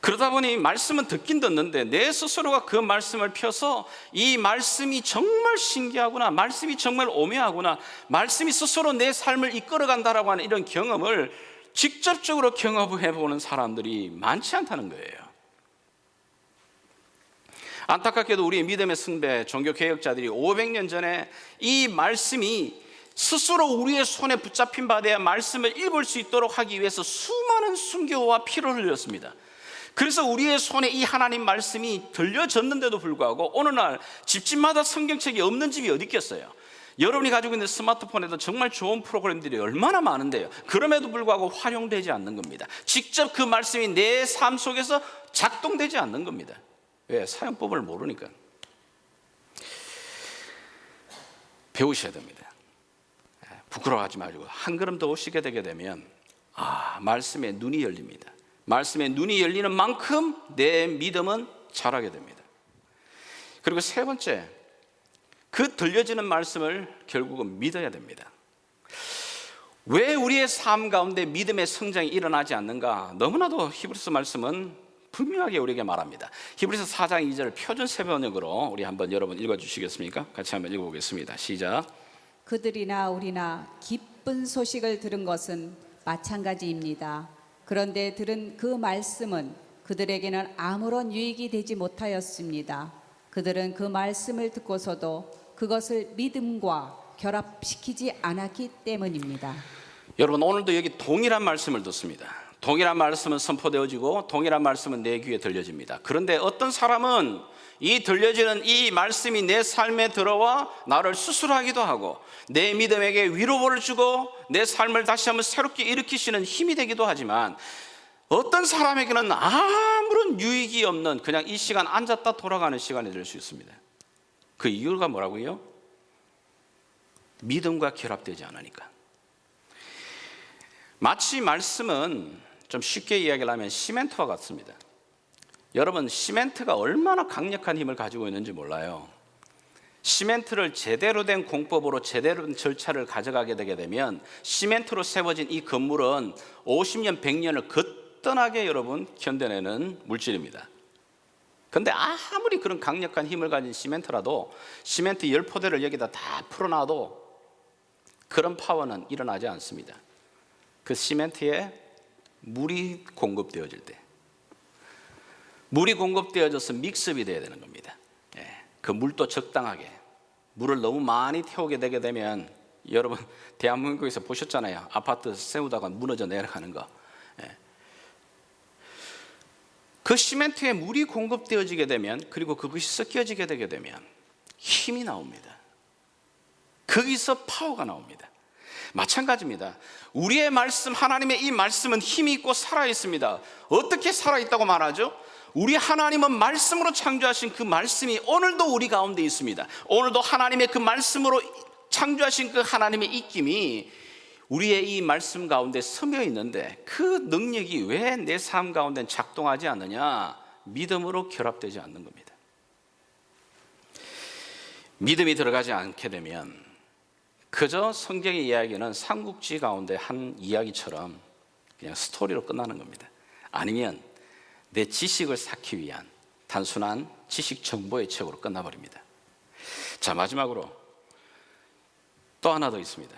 그러다 보니 말씀은 듣긴 듣는데 내 스스로가 그 말씀을 펴서 이 말씀이 정말 신기하구나, 말씀이 정말 오묘하구나, 말씀이 스스로 내 삶을 이끌어간다라고 하는 이런 경험을 직접적으로 경험해 보는 사람들이 많지 않다는 거예요. 안타깝게도 우리의 믿음의 승배 종교개혁자들이 500년 전에 이 말씀이 스스로 우리의 손에 붙잡힌 바 되어 말씀을 읽을 수 있도록 하기 위해서 수많은 순교와 피를 흘렸습니다. 그래서 우리의 손에 이 하나님 말씀이 들려졌는데도 불구하고 어느 날 집집마다 성경책이 없는 집이 어디 있겠어요? 여러분이 가지고 있는 스마트폰에도 정말 좋은 프로그램들이 얼마나 많은데요. 그럼에도 불구하고 활용되지 않는 겁니다. 직접 그 말씀이 내 삶 속에서 작동되지 않는 겁니다. 왜? 사용법을 모르니까. 배우셔야 됩니다. 부끄러워하지 말고 한 걸음 더 오시게 되게 되면 말씀에 눈이 열립니다. 말씀에 눈이 열리는 만큼 내 믿음은 자라게 됩니다. 그리고 세 번째, 그 들려지는 말씀을 결국은 믿어야 됩니다. 왜 우리의 삶 가운데 믿음의 성장이 일어나지 않는가? 너무나도 히브리서 말씀은 분명하게 우리에게 말합니다. 히브리서 4장 2절 표준 세번역으로 우리 한번 여러분 읽어주시겠습니까? 같이 한번 읽어보겠습니다. 시작. 그들이나 우리나 기쁜 소식을 들은 것은 마찬가지입니다. 그런데 들은 그 말씀은 그들에게는 아무런 유익이 되지 못하였습니다. 그들은 그 말씀을 듣고서도 그것을 믿음과 결합시키지 않았기 때문입니다. 여러분, 오늘도 여기 동일한 말씀을 듣습니다. 동일한 말씀은 선포되어지고 동일한 말씀은 내 귀에 들려집니다. 그런데 어떤 사람은 이 들려지는 이 말씀이 내 삶에 들어와 나를 수술하기도 하고 내 믿음에게 위로를 주고 내 삶을 다시 한번 새롭게 일으키시는 힘이 되기도 하지만, 어떤 사람에게는 아무런 유익이 없는 그냥 이 시간 앉았다 돌아가는 시간이 될 수 있습니다. 그 이유가 뭐라고요? 믿음과 결합되지 않으니까. 마치 말씀은 좀 쉽게 이야기를 하면 시멘트와 같습니다. 여러분, 시멘트가 얼마나 강력한 힘을 가지고 있는지 몰라요. 시멘트를 제대로 된 공법으로 제대로 된 절차를 가져가게 되게 되면 시멘트로 세워진 이 건물은 50년, 100년을 거뜬하게 여러분 견뎌내는 물질입니다. 그런데 아무리 그런 강력한 힘을 가진 시멘트라도 시멘트 10포대를 여기다 다 풀어놔도 그런 파워는 일어나지 않습니다. 그 시멘트에 물이 공급되어질 때, 물이 공급되어져서 믹스업이 되어야 되는 겁니다. 그 물도 적당하게, 물을 너무 많이 태우게 되게 되면, 여러분 대한민국에서 보셨잖아요. 아파트 세우다가 무너져 내려가는 거. 그 시멘트에 물이 공급되어지게 되면, 그리고 그것이 섞여지게 되게 되면 힘이 나옵니다. 거기서 파워가 나옵니다. 마찬가지입니다. 우리의 말씀, 하나님의 이 말씀은 힘이 있고 살아있습니다. 어떻게 살아있다고 말하죠? 우리 하나님은 말씀으로 창조하신 그 말씀이 오늘도 우리 가운데 있습니다. 오늘도 하나님의 그 말씀으로 창조하신 그 하나님의 입김이 우리의 이 말씀 가운데 스며 있는데, 그 능력이 왜 내 삶 가운데 작동하지 않느냐? 믿음으로 결합되지 않는 겁니다. 믿음이 들어가지 않게 되면 그저 성경의 이야기는 삼국지 가운데 한 이야기처럼 그냥 스토리로 끝나는 겁니다. 아니면 내 지식을 쌓기 위한 단순한 지식 정보의 책으로 끝나버립니다. 자, 마지막으로 또 하나 더 있습니다.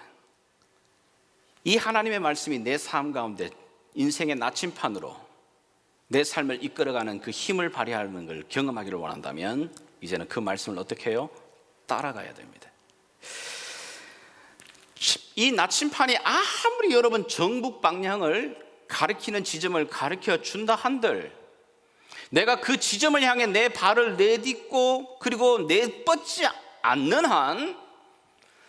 이 하나님의 말씀이 내 삶 가운데 인생의 나침판으로 내 삶을 이끌어가는 그 힘을 발휘하는 걸 경험하기를 원한다면 이제는 그 말씀을 어떻게 해요? 따라가야 됩니다. 이 나침판이 아무리 여러분 정북 방향을 가리키는 지점을 가리켜 준다 한들, 내가 그 지점을 향해 내 발을 내딛고 그리고 내뻗지 않는 한,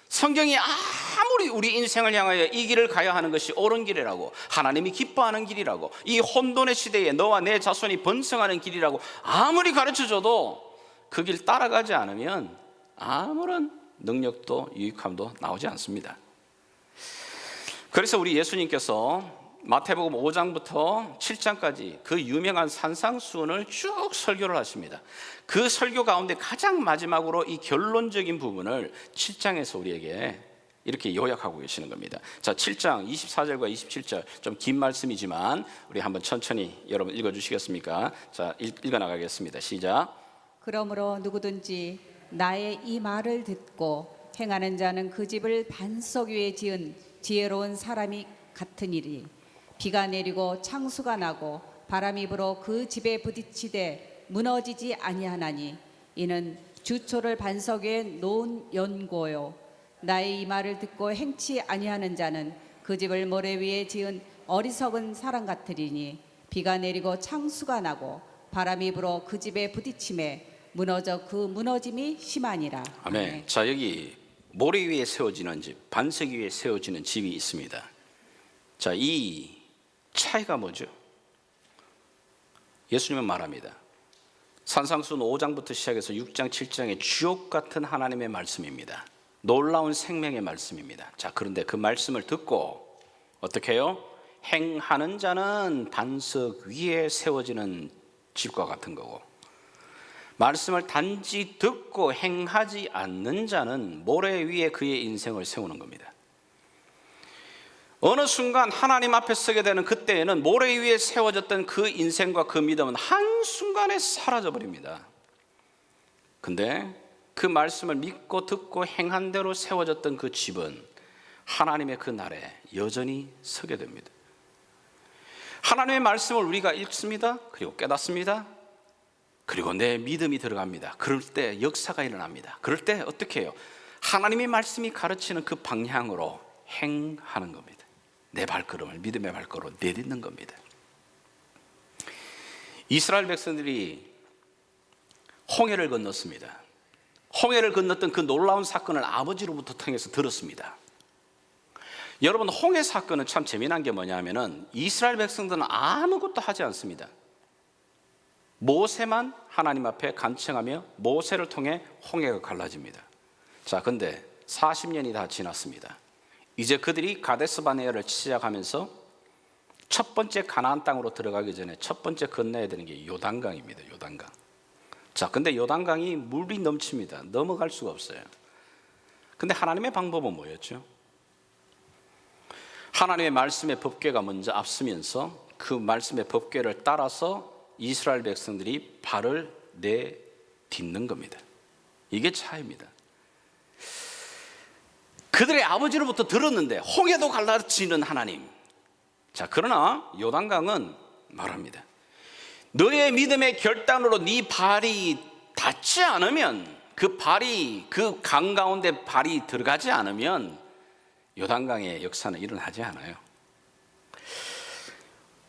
성경이 아무리 우리 인생을 향하여 이 길을 가야 하는 것이 옳은 길이라고, 하나님이 기뻐하는 길이라고, 이 혼돈의 시대에 너와 내 자손이 번성하는 길이라고 아무리 가르쳐줘도 그 길 따라가지 않으면 아무런 능력도 유익함도 나오지 않습니다. 그래서 우리 예수님께서 마태복음 5장부터 7장까지 그 유명한 산상수훈을 쭉 설교를 하십니다. 그 설교 가운데 가장 마지막으로 이 결론적인 부분을 7장에서 우리에게 이렇게 요약하고 계시는 겁니다. 자, 7장 24절과 27절 좀 긴 말씀이지만 우리 한번 천천히 여러분 읽어주시겠습니까? 자, 읽어나가겠습니다. 시작. 그러므로 누구든지 나의 이 말을 듣고 행하는 자는 그 집을 반석 위에 지은 지혜로운 사람이 같으니리. 비가 내리고 창수가 나고 바람이 불어 그 집에 부딪히되 무너지지 아니하나니 이는 주초를 반석 위에 놓은 연고요. 나의 이 말을 듣고 행치 아니하는 자는 그 집을 모래 위에 지은 어리석은 사람 같으리니 비가 내리고 창수가 나고 바람이 불어 그 집에 부딪힘에 무너져 그 무너짐이 심하니라. 아멘. 자, 여기 모래 위에 세워지는 집, 반석 위에 세워지는 집이 있습니다. 자, 이 차이가 뭐죠? 예수님은 말합니다. 산상수훈 5장부터 시작해서 6장, 7장의 주옥 같은 하나님의 말씀입니다. 놀라운 생명의 말씀입니다. 자, 그런데 그 말씀을 듣고 어떻게 해요? 행하는 자는 반석 위에 세워지는 집과 같은 거고, 말씀을 단지 듣고 행하지 않는 자는 모래 위에 그의 인생을 세우는 겁니다. 어느 순간 하나님 앞에 서게 되는 그때에는 모래 위에 세워졌던 그 인생과 그 믿음은 한순간에 사라져버립니다. 근데 그 말씀을 믿고 듣고 행한 대로 세워졌던 그 집은 하나님의 그 날에 여전히 서게 됩니다. 하나님의 말씀을 우리가 읽습니다. 그리고 깨닫습니다. 그리고 내 믿음이 들어갑니다. 그럴 때 역사가 일어납니다. 그럴 때 어떻게 해요? 하나님의 말씀이 가르치는 그 방향으로 행하는 겁니다. 내 발걸음을 믿음의 발걸음으로 내딛는 겁니다. 이스라엘 백성들이 홍해를 건넜습니다. 홍해를 건넜던 그 놀라운 사건을 아버지로부터 통해서 들었습니다. 여러분, 홍해 사건은 참 재미난 게 뭐냐면은 이스라엘 백성들은 아무것도 하지 않습니다. 모세만 하나님 앞에 간청하며 모세를 통해 홍해가 갈라집니다. 자, 근데 40년이 다 지났습니다. 이제 그들이 가데스 바네아를 시작하면서 첫 번째 가나안 땅으로 들어가기 전에 첫 번째 건너야 되는 게 요단강입니다. 요단강. 자, 근데 요단강이 물이 넘칩니다. 넘어갈 수가 없어요. 근데 하나님의 방법은 뭐였죠? 하나님의 말씀의 법궤가 먼저 앞서면서 그 말씀의 법궤를 따라서 이스라엘 백성들이 발을 내딛는 겁니다. 이게 차이입니다. 그들의 아버지로부터 들었는데 홍해도 갈라지는 하나님. 자, 그러나 요단강은 말합니다. 너의 믿음의 결단으로 네 발이 닿지 않으면, 그 발이 그 강 가운데 발이 들어가지 않으면 요단강의 역사는 일어나지 않아요.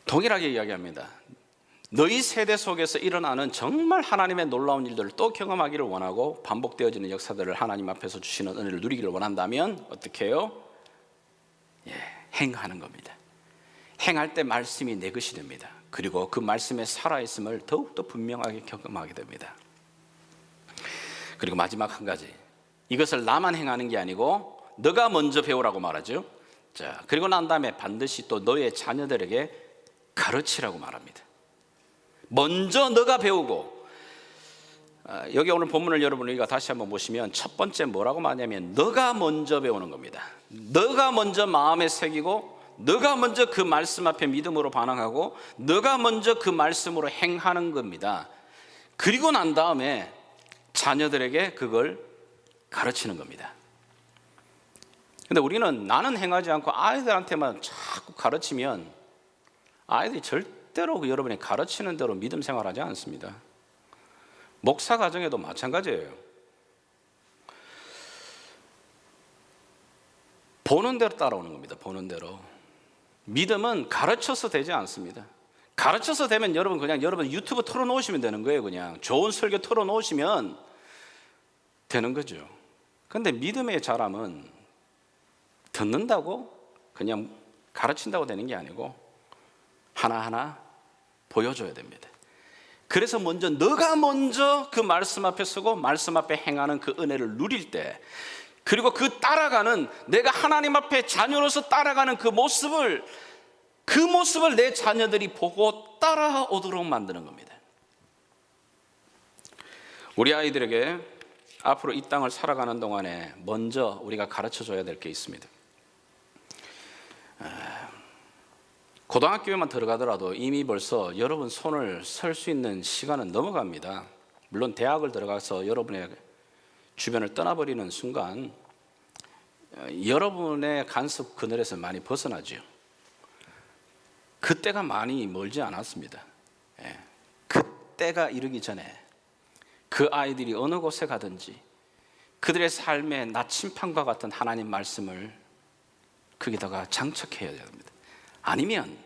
동일하게 이야기합니다. 너희 세대 속에서 일어나는 정말 하나님의 놀라운 일들을 또 경험하기를 원하고 반복되어지는 역사들을 하나님 앞에서 주시는 은혜를 누리기를 원한다면 어떻게 해요? 행하는 겁니다. 행할 때 말씀이 내 것이 됩니다. 그리고 그 말씀에 살아있음을 더욱더 분명하게 경험하게 됩니다. 그리고 마지막 한 가지, 이것을 나만 행하는 게 아니고 너가 먼저 배우라고 말하죠. 자, 그리고 난 다음에 반드시 또 너의 자녀들에게 가르치라고 말합니다. 먼저 너가 배우고, 여기 오늘 본문을 여러분 우리가 다시 한번 보시면 첫 번째 뭐라고 말하냐면 너가 먼저 배우는 겁니다. 너가 먼저 마음에 새기고, 너가 먼저 그 말씀 앞에 믿음으로 반응하고, 너가 먼저 그 말씀으로 행하는 겁니다. 그리고 난 다음에 자녀들에게 그걸 가르치는 겁니다. 근데 우리는 나는 행하지 않고 아이들한테만 자꾸 가르치면 아이들이 절대로 여러분이 가르치는 대로 믿음 생활하지 않습니다. 목사 가정에도 마찬가지예요. 보는 대로 따라오는 겁니다. 보는 대로. 믿음은 가르쳐서 되지 않습니다. 가르쳐서 되면 여러분 그냥 여러분 유튜브 틀어놓으시면 되는 거예요. 그냥 좋은 설교 틀어놓으시면 되는 거죠. 그런데 믿음의 자람은 듣는다고 그냥 가르친다고 되는 게 아니고 하나하나 보여줘야 됩니다. 그래서 너가 먼저 그 말씀 앞에 서고 말씀 앞에 행하는 그 은혜를 누릴 때, 그리고 그 따라가는, 내가 하나님 앞에 자녀로서 따라가는 그 모습을 내 자녀들이 보고 따라오도록 만드는 겁니다. 우리 아이들에게 앞으로 이 땅을 살아가는 동안에 먼저 우리가 가르쳐줘야 될 게 있습니다. 고등학교에만 들어가더라도 이미 벌써 여러분 손을 쓸 수 있는 시간은 넘어갑니다. 물론 대학을 들어가서 여러분의 주변을 떠나버리는 순간 여러분의 간섭 그늘에서 많이 벗어나죠. 그때가 많이 멀지 않았습니다. 그때가 이르기 전에 그 아이들이 어느 곳에 가든지 그들의 삶의 나침판과 같은 하나님 말씀을 거기다가 장착해야 됩니다. 아니면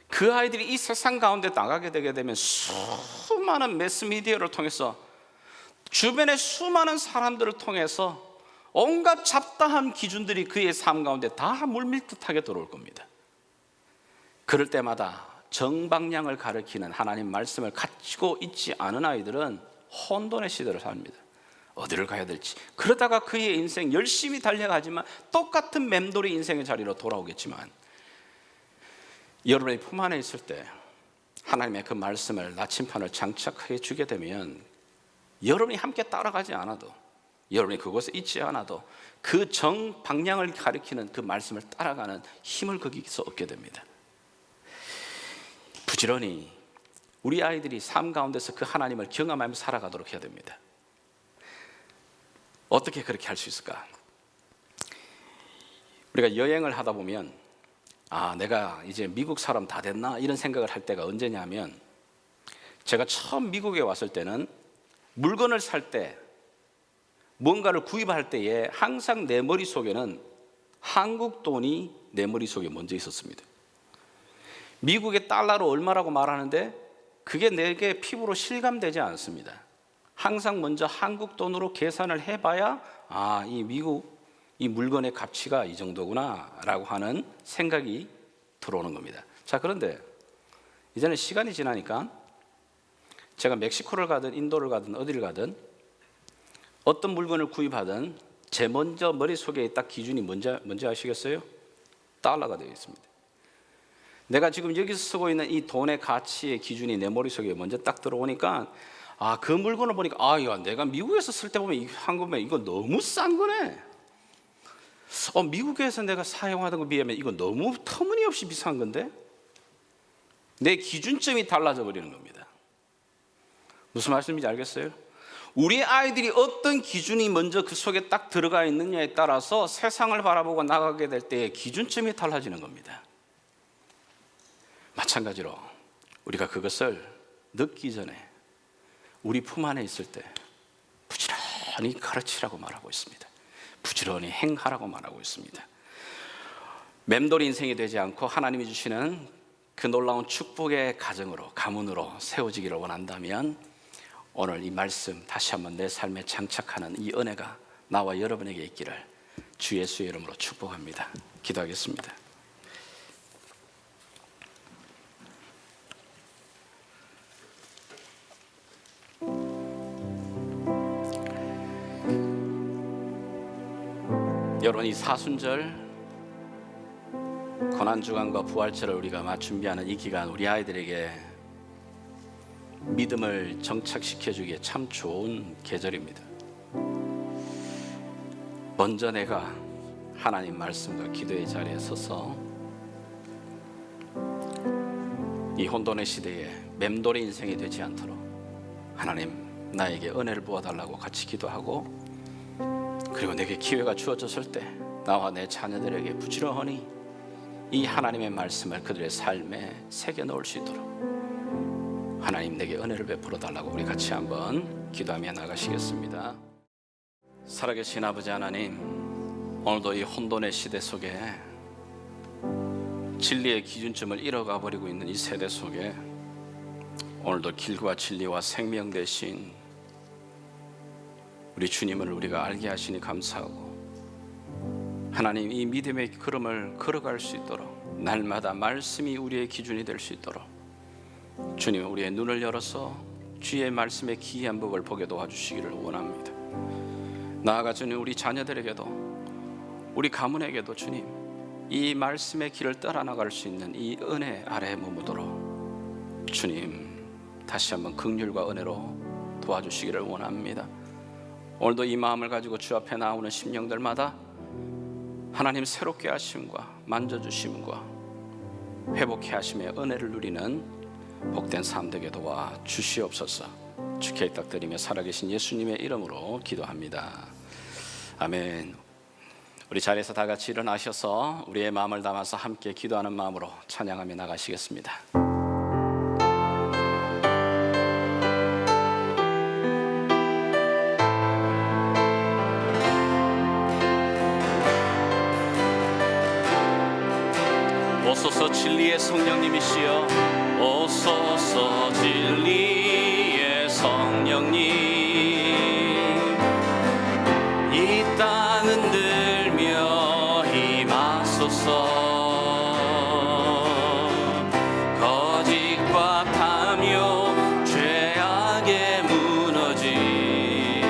그 아이들이 이 세상 가운데 나가게 되게 되면 수많은 매스미디어를 통해서 주변의 수많은 사람들을 통해서 온갖 잡다한 기준들이 그의 삶 가운데 다 물밀듯하게 들어올 겁니다. 그럴 때마다 정방향을 가리키는 하나님 말씀을 가지고 있지 않은 아이들은 혼돈의 시대를 삽니다. 어디를 가야 될지. 그러다가 그의 인생 열심히 달려가지만 똑같은 맴돌이 인생의 자리로 돌아오겠지만, 여러분의 품 안에 있을 때 하나님의 그 말씀을 나침판을 장착해 주게 되면 여러분이 함께 따라가지 않아도 여러분이 그곳에 있지 않아도 그 정 방향을 가리키는 그 말씀을 따라가는 힘을 거기서 얻게 됩니다. 부지런히 우리 아이들이 삶 가운데서 그 하나님을 경험하며 살아가도록 해야 됩니다. 어떻게 그렇게 할 수 있을까? 우리가 여행을 하다 보면 내가 이제 미국 사람 다 됐나? 이런 생각을 할 때가 언제냐면, 제가 처음 미국에 왔을 때는 물건을 살 때, 뭔가를 구입할 때에 항상 내 머릿속에는 한국 돈이 내 머릿속에 먼저 있었습니다. 미국의 달러로 얼마라고 말하는데 그게 내게 피부로 실감되지 않습니다. 항상 먼저 한국 돈으로 계산을 해봐야 이 미국 이 물건의 가치가 이 정도구나 라고 하는 생각이 들어오는 겁니다. 자, 그런데 이제는 시간이 지나니까 제가 멕시코를 가든 인도를 가든 어디를 가든 어떤 물건을 구입하든 제 먼저 머릿속에 딱 기준이 뭔지 아시겠어요? 달러가 되어 있습니다. 내가 지금 여기서 쓰고 있는 이 돈의 가치의 기준이 내 머릿속에 먼저 딱 들어오니까 그 물건을 보니까 야, 내가 미국에서 쓸 때 보면 한국에 이거 너무 싼 거네. 미국에서 내가 사용하던 것에 비하면 이거 너무 터무니없이 비싼 건데? 내 기준점이 달라져 버리는 겁니다. 무슨 말씀인지 알겠어요? 우리 아이들이 어떤 기준이 먼저 그 속에 딱 들어가 있느냐에 따라서 세상을 바라보고 나가게 될 때 기준점이 달라지는 겁니다. 마찬가지로 우리가 그것을 늦기 전에 우리 품 안에 있을 때 부지런히 가르치라고 말하고 있습니다. 부지런히 행하라고 말하고 있습니다. 맴돌이 인생이 되지 않고 하나님이 주시는 그 놀라운 축복의 가정으로, 가문으로 세워지기를 원한다면 오늘 이 말씀 다시 한번 내 삶에 장착하는 이 은혜가 나와 여러분에게 있기를 주 예수의 이름으로 축복합니다. 기도하겠습니다. 여러분, 이 사순절 고난주간과 부활절을 우리가 준비하는 이 기간, 우리 아이들에게 믿음을 정착시켜주기에 참 좋은 계절입니다. 먼저 내가 하나님 말씀과 기도의 자리에 서서 이 혼돈의 시대에 맴돌이 인생이 되지 않도록 하나님 나에게 은혜를 부어달라고 같이 기도하고, 그리고 내게 기회가 주어졌을 때 나와 내 자녀들에게 부지런히 이 하나님의 말씀을 그들의 삶에 새겨 넣을 수 있도록 하나님 내게 은혜를 베풀어 달라고 우리 같이 한번 기도하며 나가시겠습니다. 살아계신 아버지 하나님, 오늘도 이 혼돈의 시대 속에 진리의 기준점을 잃어가 버리고 있는 이 세대 속에 오늘도 길과 진리와 생명 되신 우리 주님을 우리가 알게 하시니 감사하고, 하나님 이 믿음의 걸음을 걸어갈 수 있도록 날마다 말씀이 우리의 기준이 될 수 있도록 주님 우리의 눈을 열어서 주의 말씀의 기이한 법을 보게 도와주시기를 원합니다. 나아가 주님 우리 자녀들에게도 우리 가문에게도 주님 이 말씀의 길을 따라 나갈 수 있는 이 은혜 아래에 머무도록 주님 다시 한번 긍휼과 은혜로 도와주시기를 원합니다. 오늘도 이 마음을 가지고 주 앞에 나오는 심령들마다 하나님 새롭게 하심과 만져주심과 회복해 하심의 은혜를 누리는 복된 삶 되게 도와 주시옵소서. 주께 부탁드리며 살아계신 예수님의 이름으로 기도합니다. 아멘. 우리 자리에서 다 같이 일어나셔서 우리의 마음을 담아서 함께 기도하는 마음으로 찬양하며 나가시겠습니다. 오소서 진리의 성령님이시여, 오소서 진리의 성령님, 이 땅 흔들며 임하소서. 거짓과 탐욕 죄악에 무너진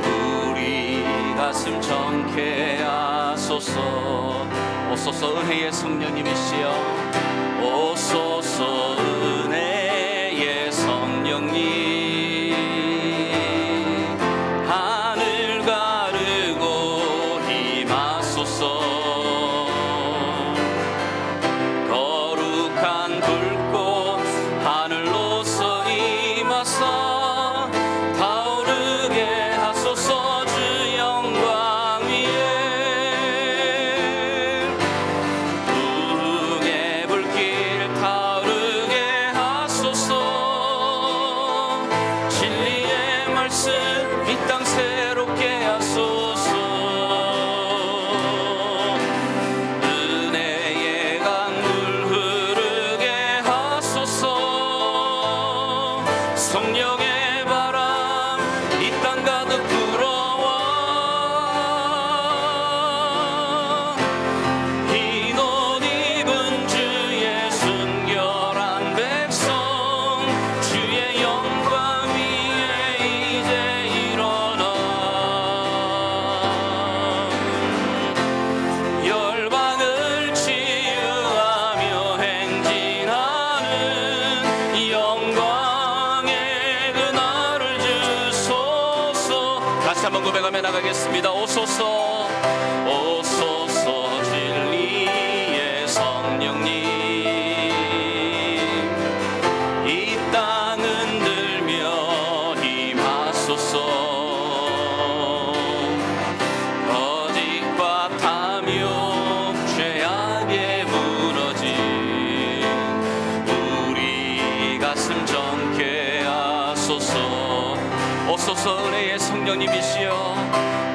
우리 가슴 정케 하소서. 오소서 은혜의 성령님이시여, 오소서 은혜의 성령님, 하늘과 부릅니다. 오소서 오소서 진리의 성령님, 이 땅 흔들며 임하소서. 거짓과 탐욕 죄악에 무너진 우리 가슴 정케 하소서. 오소서 은혜의 성령님이시여,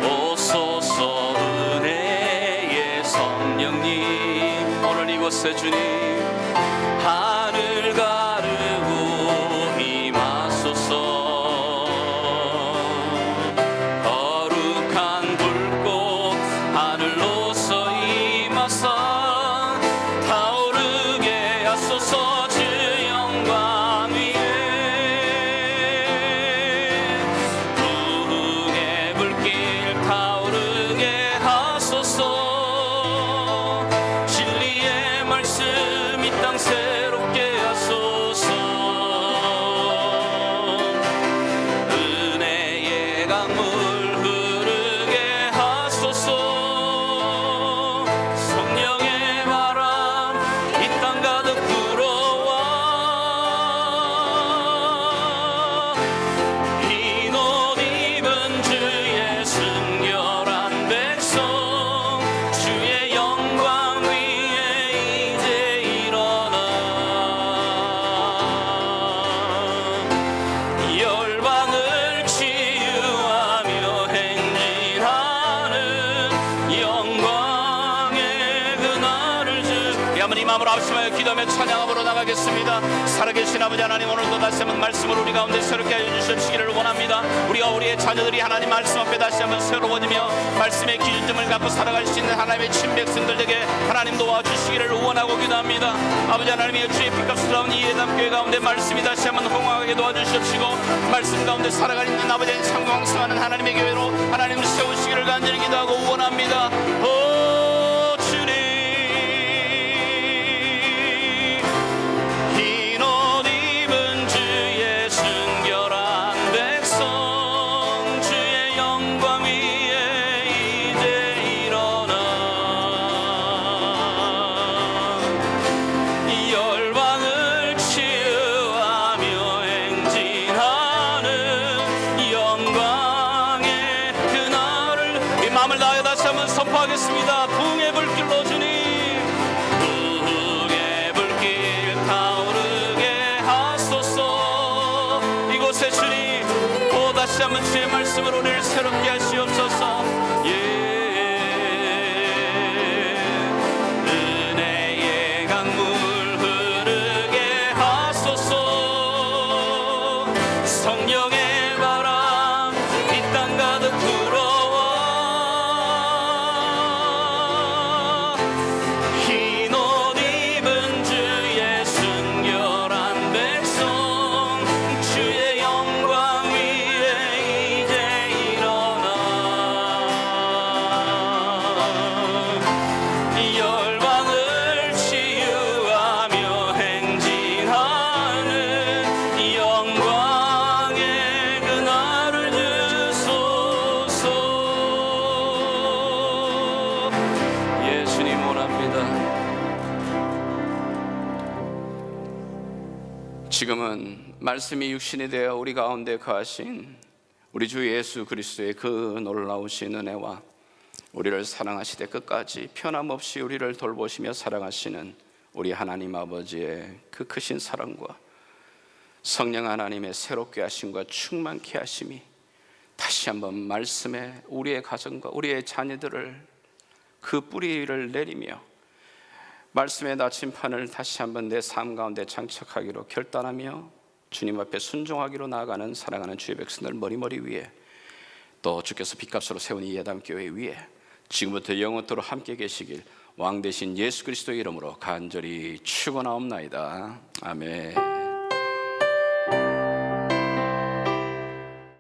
오소서 은혜의 성령님, 오늘 이곳에 주님 하늘 가르고 임하소서. 거룩한 불꽃 하늘로서 임하사 타오르게 하소서. 주 영광 위에 부흥의 불길 타오르게 하소서. 진리의 말씀 이 땅 새롭게 하소서. 은혜의 강물 흐르게 하소서. 성령의 바람 이 땅 가득 불어와 흰 옷 입은 주의 순결한 백성, 주의 영광 위에 이제 일어나 열방을 치유하며 행진하는 영광의 그날을 주게 하면 이 마음으로 합심하여 기도하며 찬양함으로 나가겠습니다. 살아계신 아버지 하나님, 오늘도 다시 한번 말씀을 우리 가운데 새롭게 하여 주시기를 원합니다. 우리가 우리의 자녀들이 하나님 말씀 앞에 다시 한번 새로워지며 말씀의 기준점을 갖고 살아갈 수 있는 하나님의 친백성들에게 하나님 도와주시기를 원하고 기도합니다. 아버지 하나님의 주의 피값을 나온 이 예담교회 가운데 말씀이 다시 한번 홍황하게 도와주시옵시고, 말씀 가운데 살아가는 아버지의 창광성하는 하나님의 교회로 하나님 세우시기를 간절히 기도하고 원합니다. 오 주님, 흰 옷 입은 주의 순결한 백성, 주의 영광 위에 이제 일어나 열방을 치유하며 행진하는 영광의 그날을 이 마음을 다하여 다시 한번 선포하겠습니다. 부흥의 불길로 주님, 부흥의 불길 타오르게 하소서. 이곳에 주님 또 다시 한번 주의 말씀으로 우리를 새롭게 하시옵소서. 은혜의 강물 흐르게 하소서. 성령의 바람 이 땅 가득 불어와 흰 옷 입은 주의 순결한 백성, 주의 영광 위에 이제 일어나 열방을 치유하며 행진하는 영광의 그날을 주소서. 예수님 원합니다. 지금은 말씀이 육신이 되어 우리 가운데 거하신 우리 주 예수 그리스도의 그 놀라우신 은혜와 우리를 사랑하시되 끝까지 편함없이 우리를 돌보시며 사랑하시는 우리 하나님 아버지의 그 크신 사랑과 성령 하나님의 새롭게 하심과 충만케 하심이 다시 한번 말씀에 우리의 가정과 우리의 자녀들을 그 뿌리를 내리며 말씀의 나침판을 다시 한번 내 삶 가운데 장착하기로 결단하며 주님 앞에 순종하기로 나아가는 사랑하는 주의 백성들 머리머리 위에, 또 주께서 빚값으로 세운 이 예담교회 위에 지금부터 영원토록 함께 계시길 왕 되신 예수 그리스도의 이름으로 간절히 축원하옵나이다. 아멘.